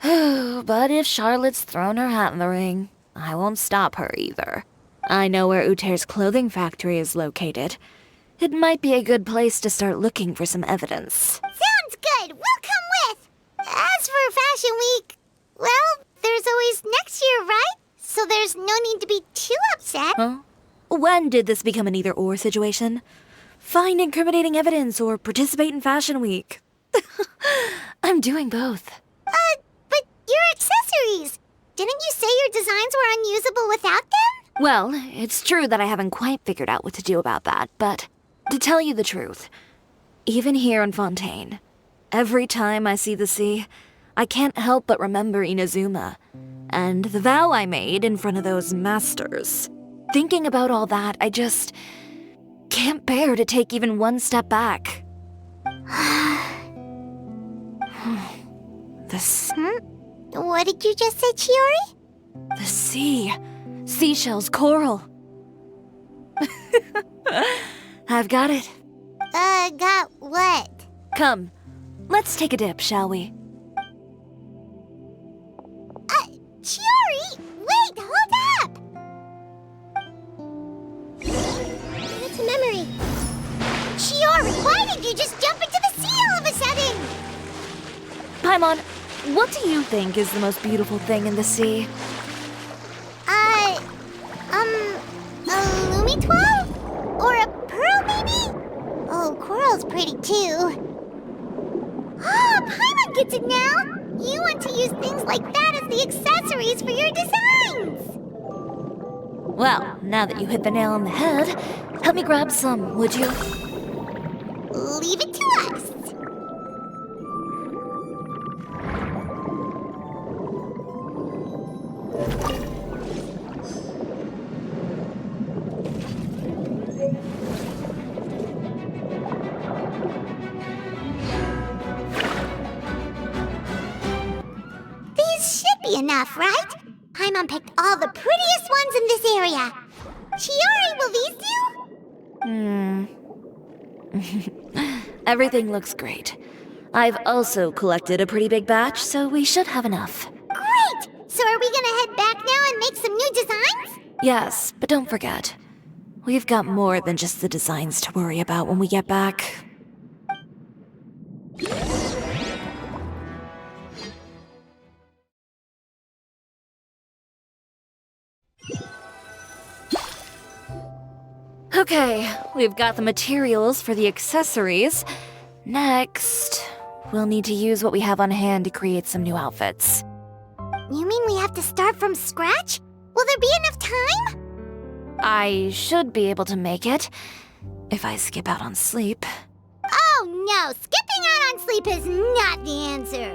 But if Charlotte's thrown her hat in the ring, I won't stop her either. I know where Uter's clothing factory is located. It might be a good place to start looking for some evidence. Sounds good! We'll come with! As for Fashion Week, well, there's always next year, right? So there's no need to be too upset. Huh? When did this become an either-or situation? Find incriminating evidence or participate in Fashion Week. I'm doing both. But your accessories! Didn't you say your designs were unusable without them? Well, it's true that I haven't quite figured out what to do about that, but to tell you the truth, even here in Fontaine, every time I see the sea, I can't help but remember Inazuma, and the vow I made in front of those masters. Thinking about all that, I just can't bear to take even one step back. What did you just say, Chiori? The sea. Seashells, coral. I've got it. Got what? Come, let's take a dip, shall we? Chiori! Wait, hold up! It's a memory. Chiori, why did you just jump into the sea all of a sudden? Paimon, what do you think is the most beautiful thing in the sea? A Lumitwal? Or a pearl, maybe? Oh, coral's pretty too. Ah, Paimon gets it now! You want to use things like that as the accessories for your designs! Well, now that you hit the nail on the head, help me grab some, would you? Leave it to us! Enough, right? Paimon picked all the prettiest ones in this area. Chiori, will these do? Everything looks great. I've also collected a pretty big batch, so we should have enough. Great! So are we gonna head back now and make some new designs? Yes, but don't forget, we've got more than just the designs to worry about when we get back. Okay, we've got the materials for the accessories. Next, we'll need to use what we have on hand to create some new outfits. You mean we have to start from scratch? Will there be enough time? I should be able to make it, if I skip out on sleep. Oh no, skipping out on sleep is not the answer.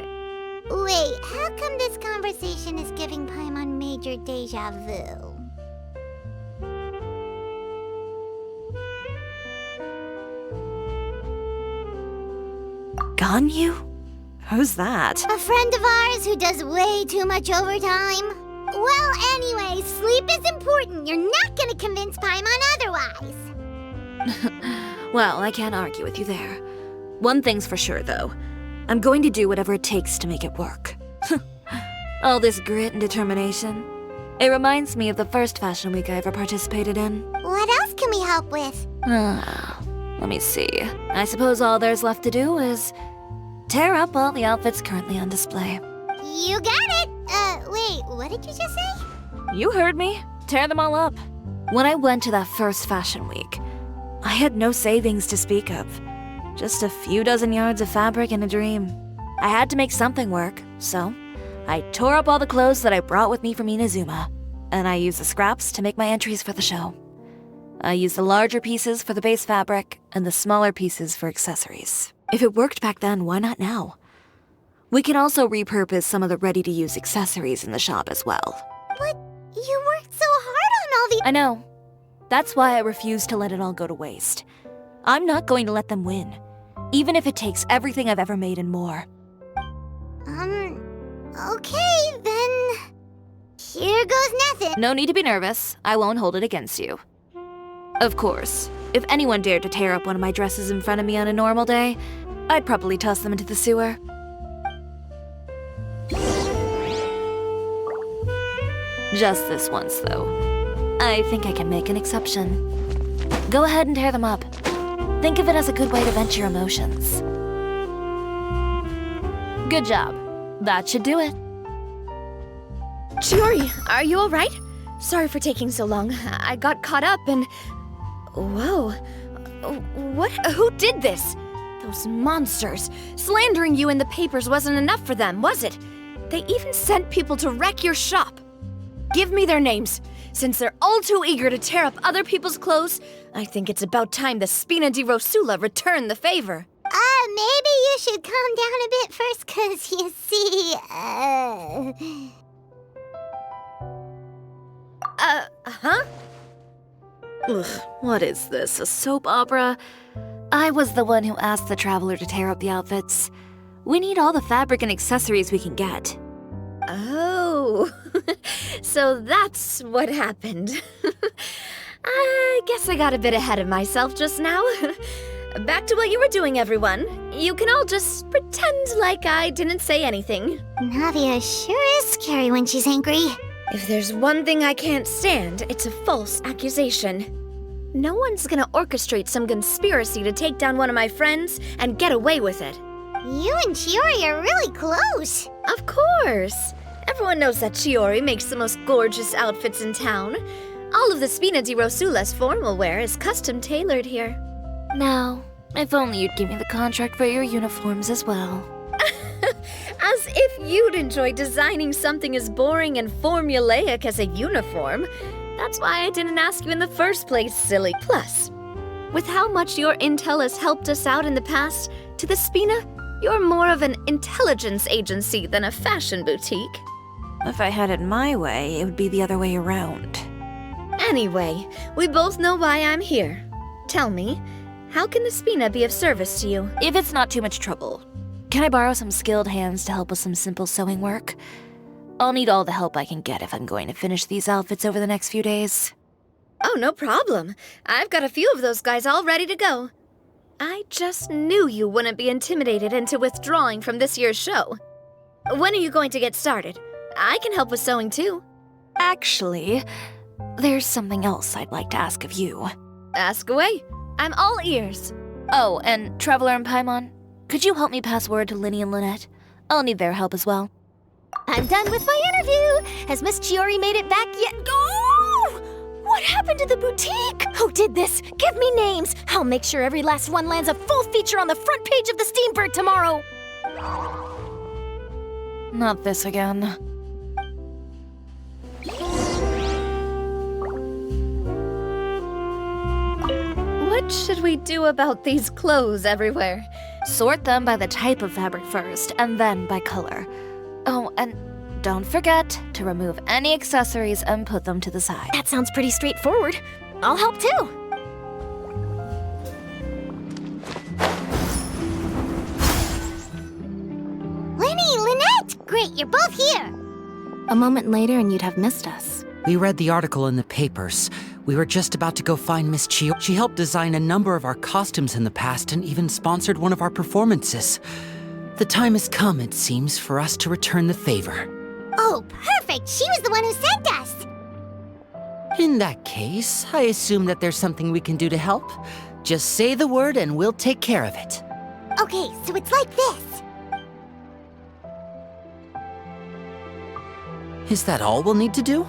Wait, how come this conversation is giving Paimon major deja vu? Ganyu? Who's that? A friend of ours who does way too much overtime. Well, anyway, sleep is important. You're not gonna convince Paimon otherwise. Well, I can't argue with you there. One thing's for sure, though. I'm going to do whatever it takes to make it work. All this grit and determination. It reminds me of the first fashion week I ever participated in. What else can we help with? Let me see. I suppose all there's left to do is tear up all the outfits currently on display. You got it! Wait, what did you just say? You heard me. Tear them all up. When I went to that first fashion week, I had no savings to speak of. Just a few dozen yards of fabric and a dream. I had to make something work, so I tore up all the clothes that I brought with me from Inazuma, and I used the scraps to make my entries for the show. I used the larger pieces for the base fabric and the smaller pieces for accessories. If it worked back then, why not now? We can also repurpose some of the ready-to-use accessories in the shop as well. But you worked so hard on all these— I know. That's why I refuse to let it all go to waste. I'm not going to let them win, even if it takes everything I've ever made and more. Okay, then. Here goes nothing. No need to be nervous. I won't hold it against you. Of course, if anyone dared to tear up one of my dresses in front of me on a normal day, I'd probably toss them into the sewer. Just this once, though. I think I can make an exception. Go ahead and tear them up. Think of it as a good way to vent your emotions. Good job. That should do it. Chiori, are you alright? Sorry for taking so long. I got caught up and... Whoa. What? Who did this? Those monsters. Slandering you in the papers wasn't enough for them, was it? They even sent people to wreck your shop. Give me their names. Since they're all too eager to tear up other people's clothes, I think it's about time the Spina di Rosula return the favor. Maybe you should calm down a bit first, 'cause you see, Huh? Ugh, what is this, a soap opera? I was the one who asked the traveler to tear up the outfits. We need all the fabric and accessories we can get. Oh, so that's what happened. I guess I got a bit ahead of myself just now. Back to what you were doing, everyone. You can all just pretend like I didn't say anything. Navia sure is scary when she's angry. If there's one thing I can't stand, it's a false accusation. No one's gonna orchestrate some conspiracy to take down one of my friends and get away with it. You and Chiori are really close. Of course. Everyone knows that Chiori makes the most gorgeous outfits in town. All of the Spina di Rosula's formal wear is custom tailored here. Now, if only you'd give me the contract for your uniforms as well. As if you'd enjoy designing something as boring and formulaic as a uniform. That's why I didn't ask you in the first place, silly. Plus, with how much your intel has helped us out in the past, to the Spina, you're more of an intelligence agency than a fashion boutique. If I had it my way, it would be the other way around. Anyway, we both know why I'm here. Tell me, how can the Spina be of service to you? If it's not too much trouble, can I borrow some skilled hands to help with some simple sewing work? I'll need all the help I can get if I'm going to finish these outfits over the next few days. Oh, no problem. I've got a few of those guys all ready to go. I just knew you wouldn't be intimidated into withdrawing from this year's show. When are you going to get started? I can help with sewing too. Actually, there's something else I'd like to ask of you. Ask away. I'm all ears. Oh, and Traveler and Paimon, could you help me pass word to Linny and Lynette? I'll need their help as well. I'm done with my interview. Has Miss Chiori made it back yet? Oh! What happened to the boutique? Who did this? Give me names. I'll make sure every last one lands a full feature on the front page of the Steambird tomorrow. Not this again. What should we do about these clothes everywhere? Sort them by the type of fabric first, and then by color. Oh, and don't forget to remove any accessories and put them to the side. That sounds pretty straightforward. I'll help too. Linny, Lynette! Great, you're both here. A moment later and you'd have missed us. We read the article in the papers. We were just about to go find Miss Chiori. She helped design a number of our costumes in the past and even sponsored one of our performances. The time has come, it seems, for us to return the favor. Oh, perfect! She was the one who sent us! In that case, I assume that there's something we can do to help. Just say the word and we'll take care of it. Okay, so it's like this. Is that all we'll need to do?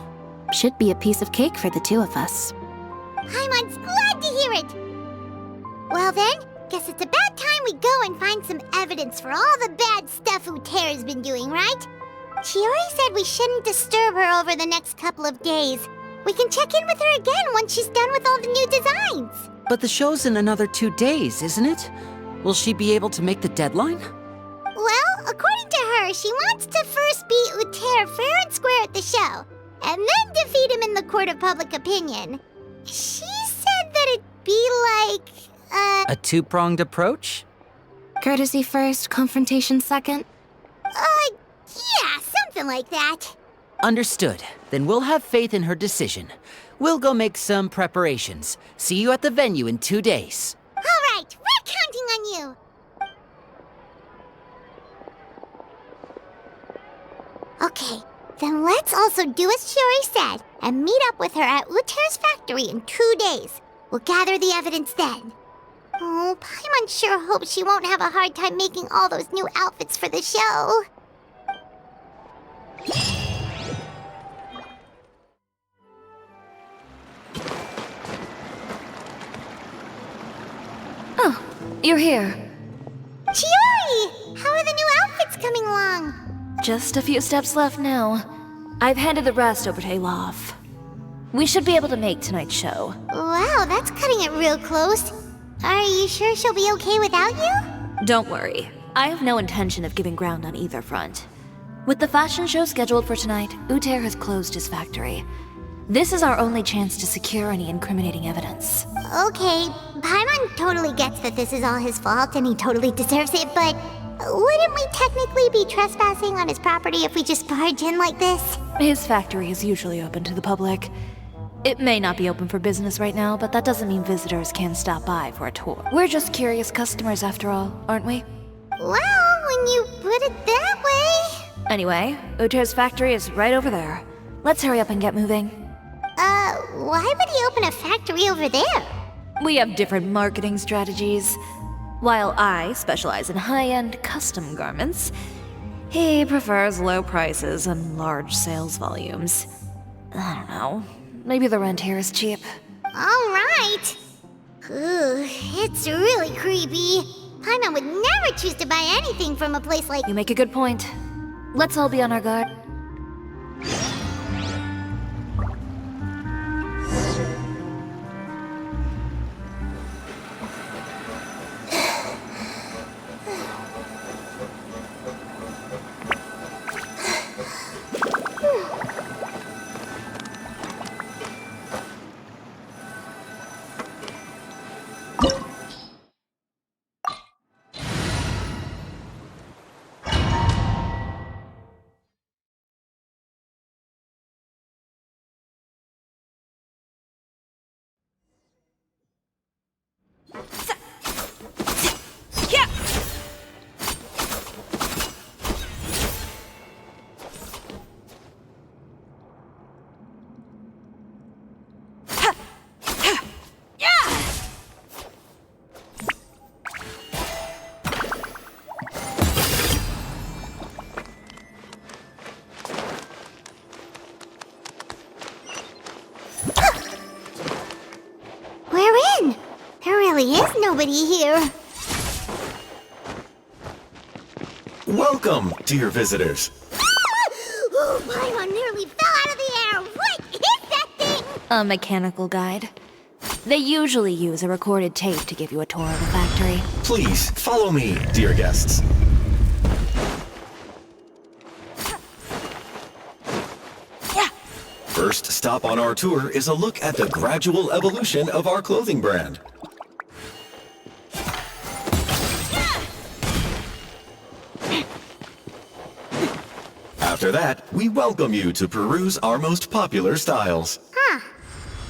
Should be a piece of cake for the two of us. Paimon's glad to hear it! Well then, guess it's about time we go and find some evidence for all the bad stuff Utera's been doing, right? Chiori said we shouldn't disturb her over the next couple of days. We can check in with her again once she's done with all the new designs. But the show's in another 2 days, isn't it? Will she be able to make the deadline? Well, according to her, she wants to first beat Utera fair and square at the show, and then defeat him in the court of public opinion. She said that it'd be like, A two-pronged approach? Courtesy first, confrontation second. Yeah, something like that. Understood. Then we'll have faith in her decision. We'll go make some preparations. See you at the venue in 2 days. All right, we're counting on you. Okay, then let's also do as Chiori said and meet up with her at Utera's factory in 2 days. We'll gather the evidence then. Oh, Paimon sure hopes she won't have a hard time making all those new outfits for the show. Oh, you're here. Chiori! How are the new outfits coming along? Just a few steps left now. I've handed the rest over to Olaf. We should be able to make tonight's show. Wow, that's cutting it real close. Are you sure she'll be okay without you? Don't worry. I have no intention of giving ground on either front. With the fashion show scheduled for tonight, Uther has closed his factory. This is our only chance to secure any incriminating evidence. Okay, Paimon totally gets that this is all his fault and he totally deserves it, but wouldn't we technically be trespassing on his property if we just barge in like this? His factory is usually open to the public. It may not be open for business right now, but that doesn't mean visitors can't stop by for a tour. We're just curious customers after all, aren't we? Well, when you put it that way... Anyway, Uther's factory is right over there. Let's hurry up and get moving. Why would he open a factory over there? We have different marketing strategies. While I specialize in high-end custom garments, he prefers low prices and large sales volumes. I don't know. Maybe the rent here is cheap. All right. Ugh, it's really creepy. Paimon would never choose to buy anything from a place like... You make a good point. Let's all be on our guard. Is nobody here. Welcome, dear visitors. Oh, Paimon nearly fell out of the air. What is that thing? A mechanical guide. They usually use a recorded tape to give you a tour of the factory. Please, follow me, dear guests. First stop on our tour is a look at the gradual evolution of our clothing brand. After that, we welcome you to peruse our most popular styles. Huh.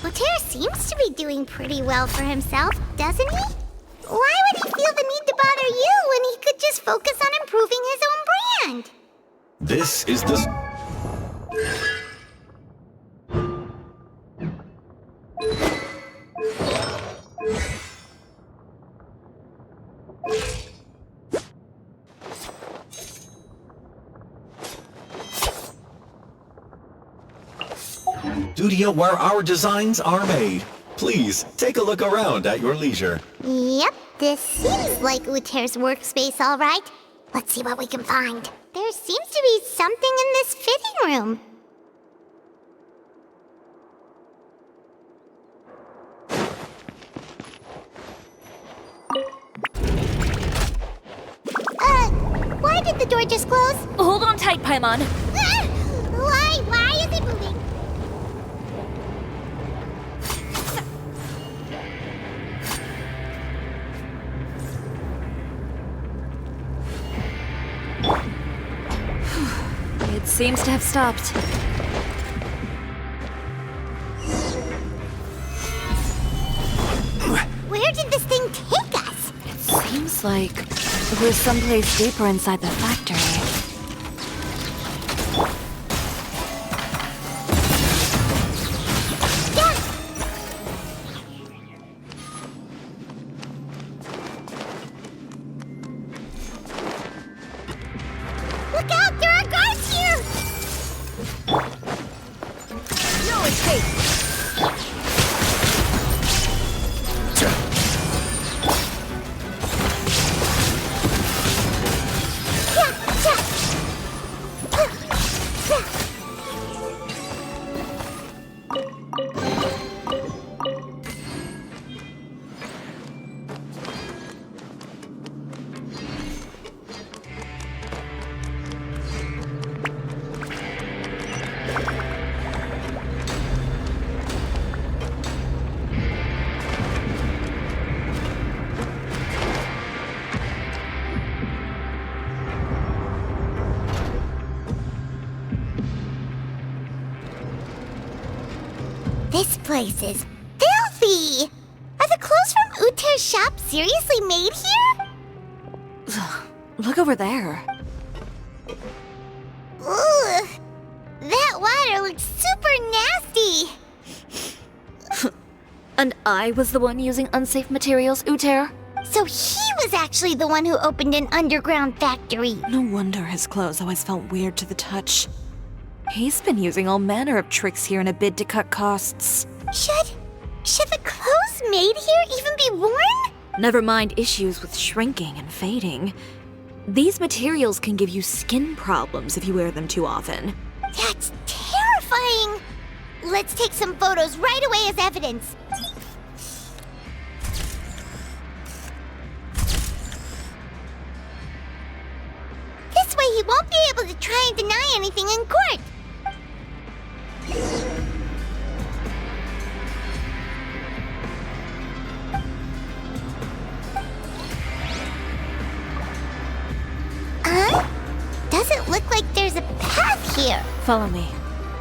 Uther seems to be doing pretty well for himself, doesn't he? Why would he feel the need to bother you when he could just focus on improving his own brand? This is the... Studio where our designs are made. Please, take a look around at your leisure. Yep, this seems like Uter's workspace, all right. Let's see what we can find. There seems to be something in this fitting room. Why did the door just close? Hold on tight, Paimon. Ah! Why is it moving? It seems to have stopped. Where did this thing take us? Seems like we're someplace deeper inside the factory. Look out! There are guards here! No escape! This place is filthy! Are the clothes from Uter's shop seriously made here? Look over there. Ugh! That water looks super nasty! And I was the one using unsafe materials, Uter? So he was actually the one who opened an underground factory. No wonder his clothes always felt weird to the touch. He's been using all manner of tricks here in a bid to cut costs. Should the clothes made here even be worn? Never mind issues with shrinking and fading. These materials can give you skin problems if you wear them too often. That's terrifying! Let's take some photos right away as evidence. This way he won't be able to try and deny anything in court. Doesn't look like there's a path here. Follow me.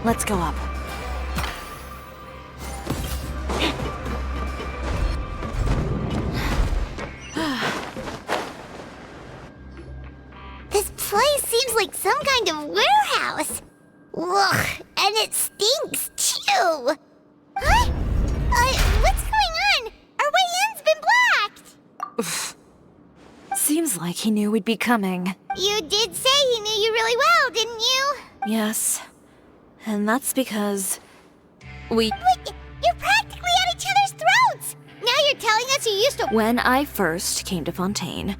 Let's go up. This place seems like some kind of warehouse. Ugh, and it stinks too. Huh? What's going on? Our way in's been blocked. Seems like he knew we'd be coming. You did say he knew you really well, didn't you? Yes. And that's because we... Wait, you're practically at each other's throats! Now you're telling us you used to... When I first came to Fontaine,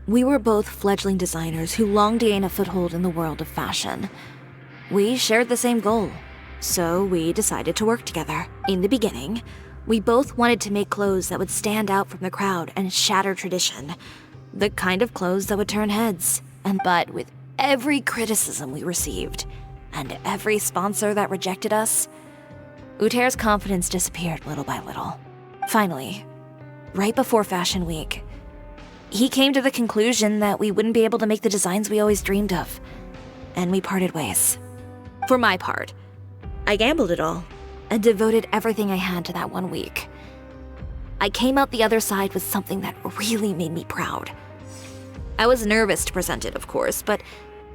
we were both fledgling designers who longed to gain a foothold in the world of fashion. We shared the same goal, so we decided to work together. In the beginning, we both wanted to make clothes that would stand out from the crowd and shatter tradition. The kind of clothes that would turn heads. But with every criticism we received, and every sponsor that rejected us, Uter's confidence disappeared little by little. Finally, right before Fashion Week, he came to the conclusion that we wouldn't be able to make the designs we always dreamed of, and we parted ways. For my part, I gambled it all, and devoted everything I had to that 1 week. I came out the other side with something that really made me proud. I was nervous to present it, of course, but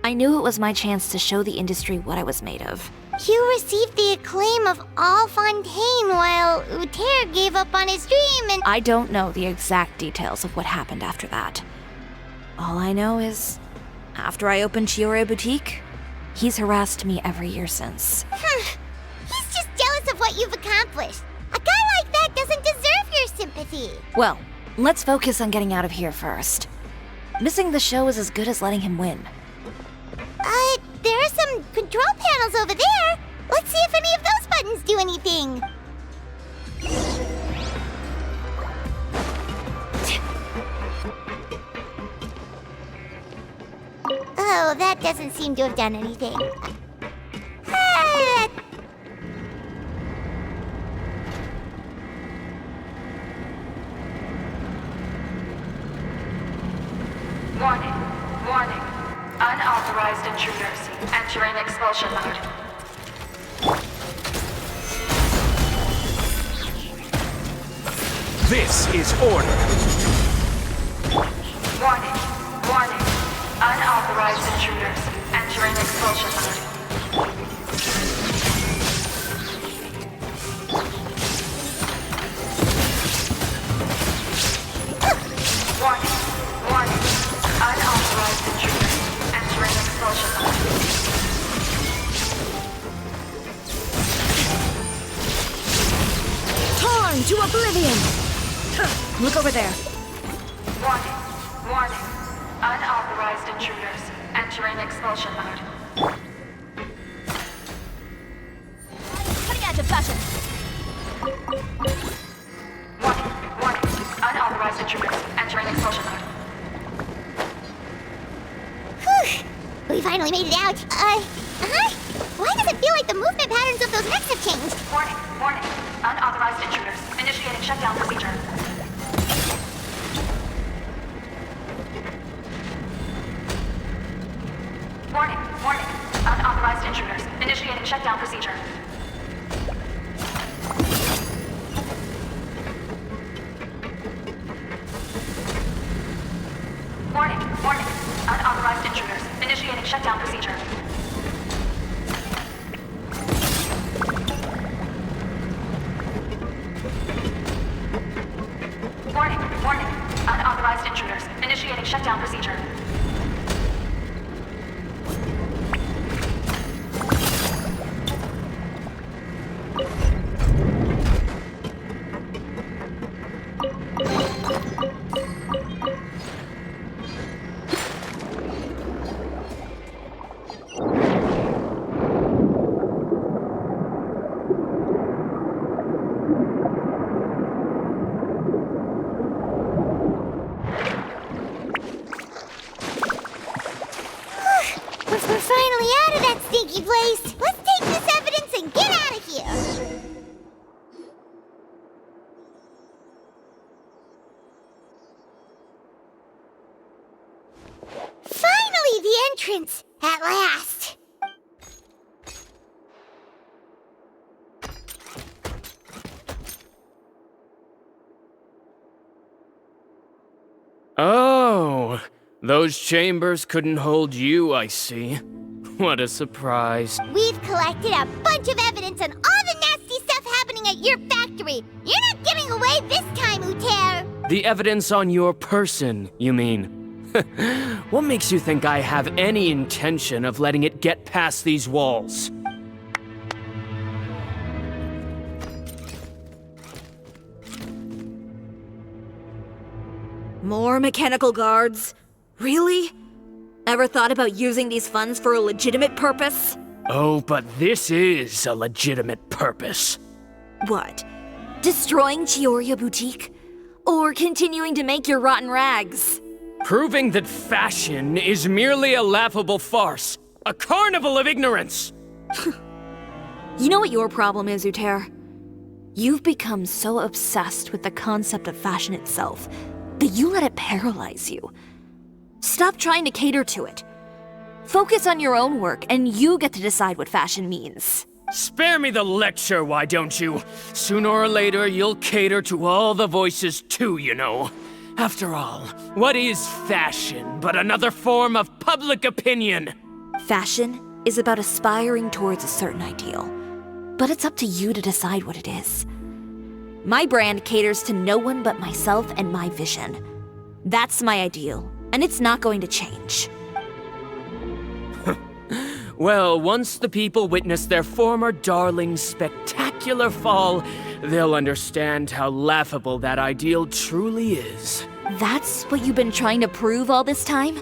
I knew it was my chance to show the industry what I was made of. You received the acclaim of all Fontaine while Uter gave up on his dream and— I don't know the exact details of what happened after that. All I know is, after I opened Chiori Boutique, he's harassed me every year since. He's just jealous of what you've accomplished. A guy like that doesn't deserve your sympathy. Well, let's focus on getting out of here first. Missing the show is as good as letting him win. There are some control panels over there. Let's see if any of those buttons do anything. Oh, that doesn't seem to have done anything. Warning. Warning. Unauthorized intruders entering expulsion mode. This is order. Warning. Warning. Unauthorized intruders entering expulsion mode. Warning. Warning. Unauthorized intruders entering expulsion mode. Torn to oblivion! Look over there. Warning. Warning. Unauthorized intruders entering expulsion mode. Cutting edge of fashion. Warning. Warning. Unauthorized intruders entering expulsion mode. Whew. We finally made it out. Why does it feel like the movement patterns of those mechs have changed? Warning. Warning. Unauthorized intruders initiating shutdown procedure. Warning. Warning. Unauthorized intruders initiating shutdown procedure. Warning. Warning. Unauthorized intruders initiating shutdown procedure. Warning. Warning. Unauthorized intruders initiating shutdown procedure. We're finally out of that stinky place. Let's take this evidence and get out of here. Finally, the entrance! At last! Oh, those chambers couldn't hold you, I see. What a surprise. We've collected a bunch of evidence on all the nasty stuff happening at your factory. You're not getting away this time, Uter. The evidence on your person, you mean? What makes you think I have any intention of letting it get past these walls? More mechanical guards? Really? Ever thought about using these funds for a legitimate purpose? Oh, but this is a legitimate purpose. What? Destroying Chiori Boutique? Or continuing to make your rotten rags? Proving that fashion is merely a laughable farce. A carnival of ignorance! You know what your problem is, Uter? You've become so obsessed with the concept of fashion itself that you let it paralyze you. Stop trying to cater to it. Focus on your own work, and you get to decide what fashion means. Spare me the lecture, why don't you? Sooner or later, you'll cater to all the voices too, you know. After all, what is fashion but another form of public opinion? Fashion is about aspiring towards a certain ideal. But it's up to you to decide what it is. My brand caters to no one but myself and my vision. That's my ideal, and it's not going to change. Well, once the people witness their former darling's spectacular fall, they'll understand how laughable that ideal truly is. That's what you've been trying to prove all this time?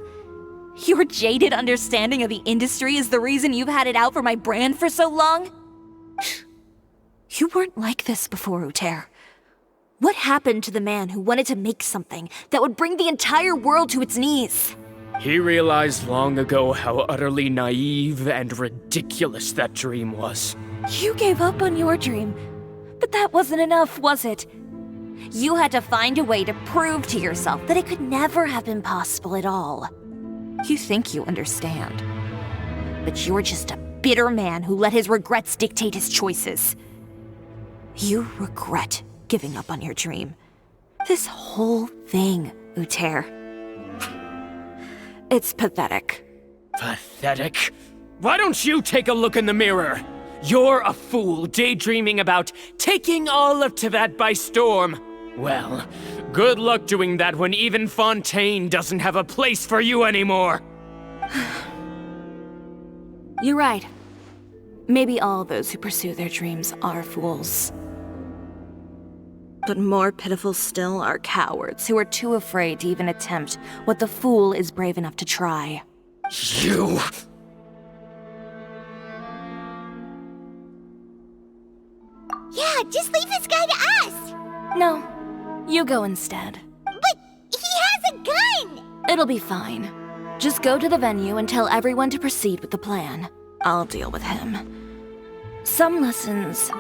Your jaded understanding of the industry is the reason you've had it out for my brand for so long? You weren't like this before, Uter. What happened to the man who wanted to make something that would bring the entire world to its knees? He realized long ago how utterly naive and ridiculous that dream was. You gave up on your dream, but that wasn't enough, was it? You had to find a way to prove to yourself that it could never have been possible at all. You think you understand, but you're just a bitter man who let his regrets dictate his choices. You regret giving up on your dream. This whole thing, Uter. It's pathetic. Pathetic? Why don't you take a look in the mirror? You're a fool daydreaming about taking all of Tibet by storm. Well, good luck doing that when even Fontaine doesn't have a place for you anymore. You're right. Maybe all those who pursue their dreams are fools. But more pitiful still are cowards who are too afraid to even attempt what the fool is brave enough to try. You! Yeah, just leave this guy to us! No, you go instead. But he has a gun! It'll be fine. Just go to the venue and tell everyone to proceed with the plan. I'll deal with him. Some lessons.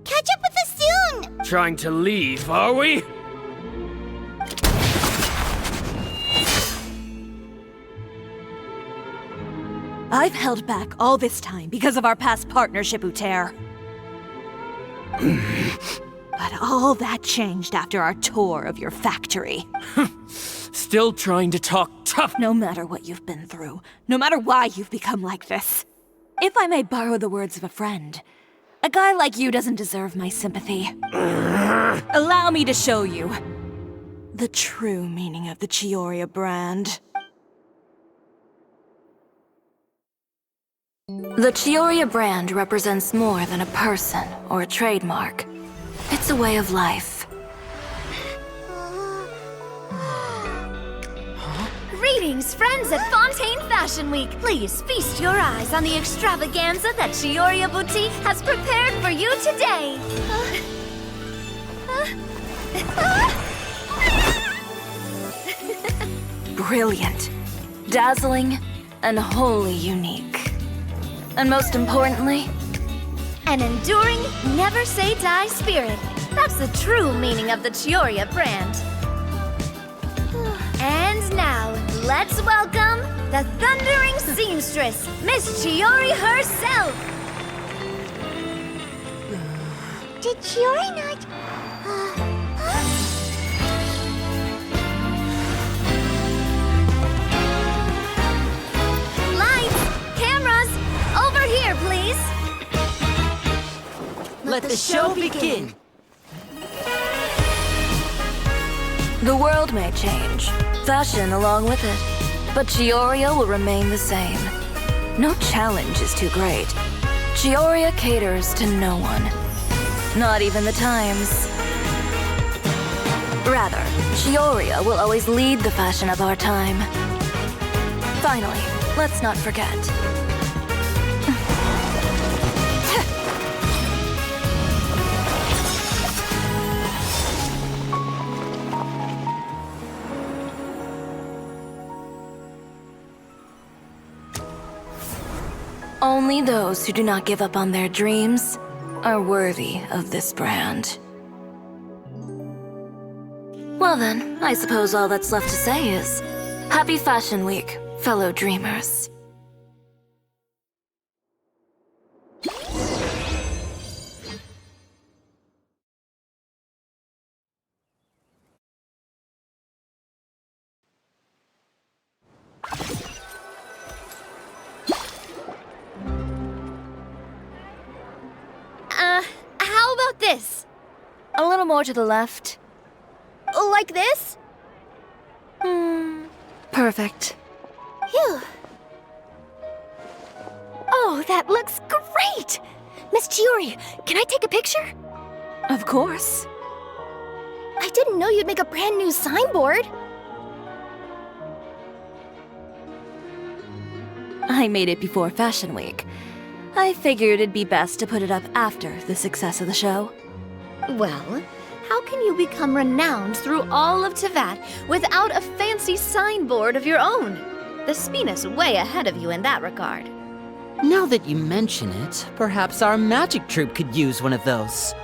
Catch up with us soon! Trying to leave, are we? I've held back all this time because of our past partnership, Uter. But all that changed after our tour of your factory. Still trying to talk tough. No matter what you've been through, no matter why you've become like this. If I may borrow the words of a friend, a guy like you doesn't deserve my sympathy. Allow me to show you the true meaning of the Chiori brand. The Chiori brand represents more than a person or a trademark. It's a way of life. Greetings, friends at Fontaine Fashion Week. Please feast your eyes on the extravaganza that Chiori Boutique has prepared for you today. Brilliant, dazzling, and wholly unique. And most importantly, an enduring, never-say-die spirit. That's the true meaning of the Chiori brand. And now, let's welcome the thundering seamstress, Miss Chiori herself! Did Chiori not... Lights! Cameras! Over here, please! Let the show begin! the world may change, fashion along with it, but Chiori will remain the same. No challenge is too great. Chiori caters to no one. Not even the times. Rather, Chiori will always lead the fashion of our time. Finally, let's not forget. Only those who do not give up on their dreams are worthy of this brand. Well then, I suppose all that's left to say is, Happy Fashion Week, fellow dreamers. about this? A little more to the left. Like this? Perfect. Phew. Oh, that looks great! Miss Chiori, can I take a picture? Of course. I didn't know you'd make a brand new signboard. I made it before Fashion Week. I figured it'd be best to put it up after the success of the show. Well, how can you become renowned through all of Tevat without a fancy signboard of your own? The Spina's way ahead of you in that regard. Now that you mention it, perhaps our magic troupe could use one of those.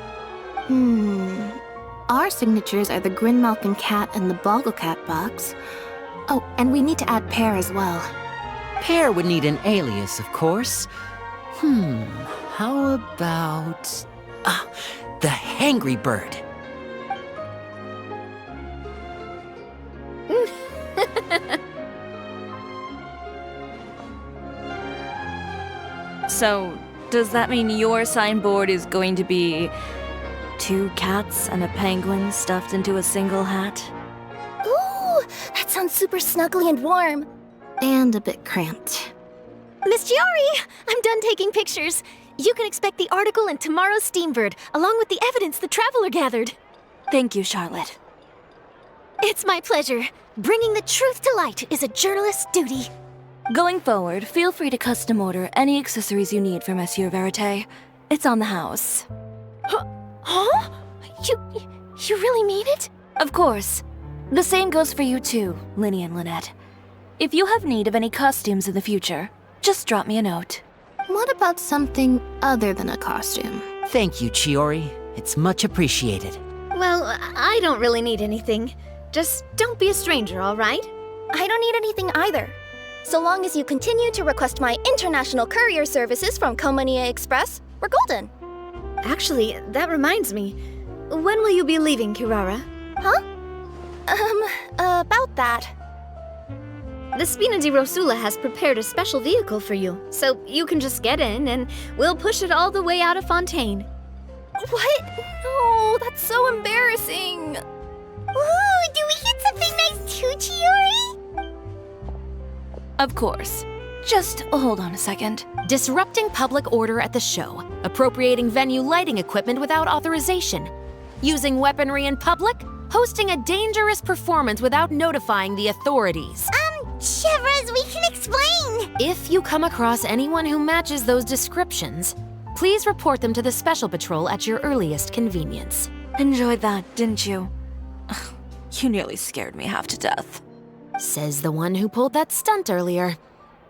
Our signatures are the Grinmalkin cat and the Bogglecat box. Oh, and we need to add Pear as well. Pear would need an alias, of course. How about... the Hangry Bird. So, does that mean your signboard is going to be 2 cats and a penguin stuffed into a single hat? Ooh, that sounds super snuggly and warm. And a bit cramped. Miss Chiori, I'm done taking pictures. You can expect the article in tomorrow's Steambird, along with the evidence the Traveler gathered. Thank you, Charlotte. It's my pleasure. Bringing the truth to light is a journalist's duty. Going forward, feel free to custom order any accessories you need for Monsieur Verite. It's on the house. Huh? You really mean it? Of course. The same goes for you too, Linny and Lynette. If you have need of any costumes in the future, just drop me a note. What about something other than a costume? Thank you, Chiori. It's much appreciated. Well, I don't really need anything. Just don't be a stranger, all right? I don't need anything either. So long as you continue to request my international courier services from Komania Express, we're golden. Actually, that reminds me. When will you be leaving, Kirara? Huh? About that. The Spina di Rosula has prepared a special vehicle for you, so you can just get in and we'll push it all the way out of Fontaine. What? No, that's so embarrassing. Ooh, do we get something nice too, Chiori? Of course. Just hold on a second. Disrupting public order at the show, appropriating venue lighting equipment without authorization, using weaponry in public, hosting a dangerous performance without notifying the authorities. Chevras, we can explain! If you come across anyone who matches those descriptions, please report them to the Special Patrol at your earliest convenience. Enjoyed that, didn't you? Ugh, you nearly scared me half to death. Says the one who pulled that stunt earlier.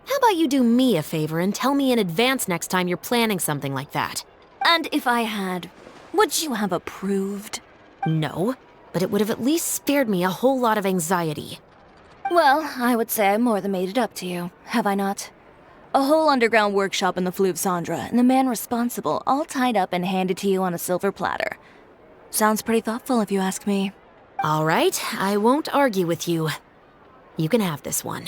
How about you do me a favor and tell me in advance next time you're planning something like that? And if I had, would you have approved? No, but it would have at least spared me a whole lot of anxiety. Well, I would say I more than made it up to you, have I not? A whole underground workshop in the Fleuve Cendre, and the man responsible all tied up and handed to you on a silver platter. Sounds pretty thoughtful if you ask me. All right, I won't argue with you. You can have this one.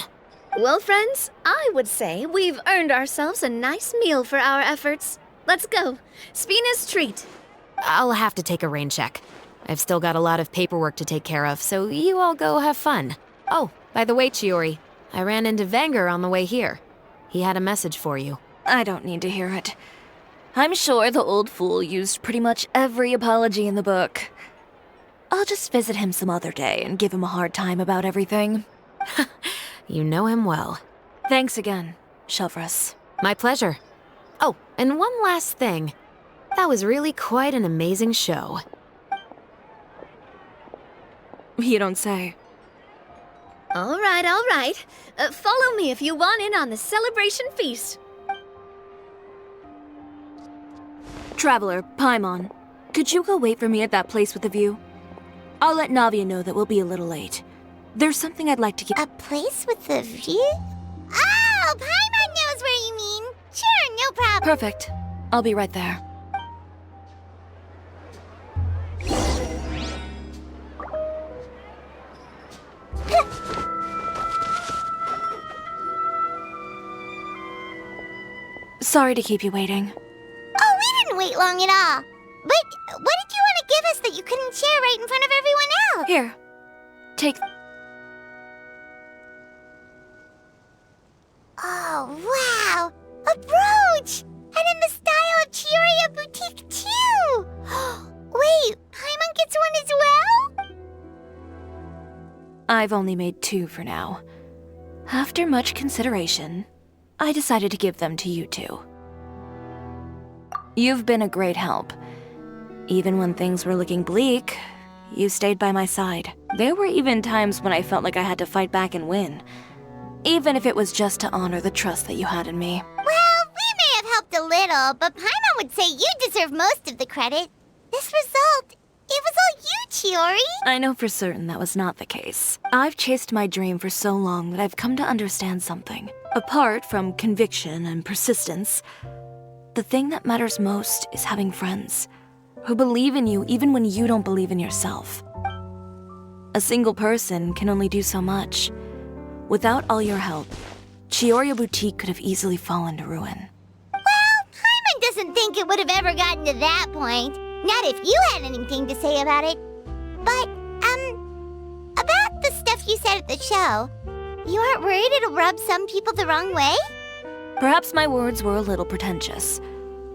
Well, friends, I would say we've earned ourselves a nice meal for our efforts. Let's go. Spina's treat. I'll have to take a rain check. I've still got a lot of paperwork to take care of, so you all go have fun. Oh, by the way, Chiori, I ran into Venger on the way here. He had a message for you. I don't need to hear it. I'm sure the old fool used pretty much every apology in the book. I'll just visit him some other day and give him a hard time about everything. You know him well. Thanks again, Chevras. My pleasure. Oh, and one last thing. That was really quite an amazing show. You don't say. All right. Follow me if you want in on the celebration feast. Traveler, Paimon, could you go wait for me at that place with the view? I'll let Navia know that we'll be a little late. There's something I'd like to get— A place with a view? Oh, Paimon knows where you mean. Sure, no problem. Perfect. I'll be right there. Sorry to keep you waiting. Oh, we didn't wait long at all. But what did you want to give us that you couldn't share right in front of everyone else? Here, take. Oh, wow! A brooch! And in the style of Chiori Boutique, too! Wait, Paimon gets one as well? I've only made 2 for now. After much consideration, I decided to give them to you two. You've been a great help. Even when things were looking bleak, you stayed by my side. There were even times when I felt like I had to fight back and win. Even if it was just to honor the trust that you had in me. Well, we may have helped a little, but Paimon would say you deserve most of the credit. This result, it was all you, Chiori. I know for certain that was not the case. I've chased my dream for so long that I've come to understand something. Apart from conviction and persistence, the thing that matters most is having friends who believe in you even when you don't believe in yourself. A single person can only do so much. Without all your help, Chiori Boutique could have easily fallen to ruin. Well, Paimon doesn't think it would have ever gotten to that point. Not if you had anything to say about it. But, about the stuff you said at the show, you aren't worried it'll rub some people the wrong way? Perhaps my words were a little pretentious,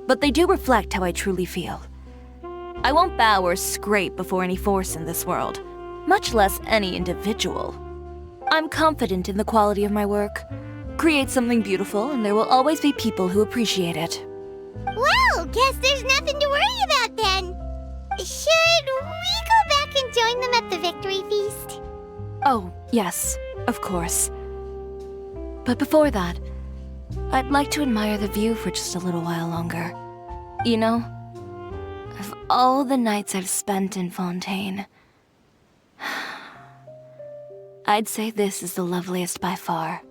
but they do reflect how I truly feel. I won't bow or scrape before any force in this world, much less any individual. I'm confident in the quality of my work. Create something beautiful, and there will always be people who appreciate it. Well, guess there's nothing to worry about then. Should we go back and join them at the victory feast? Oh, yes, of course. But before that, I'd like to admire the view for just a little while longer. You know, of all the nights I've spent in Fontaine, I'd say this is the loveliest by far.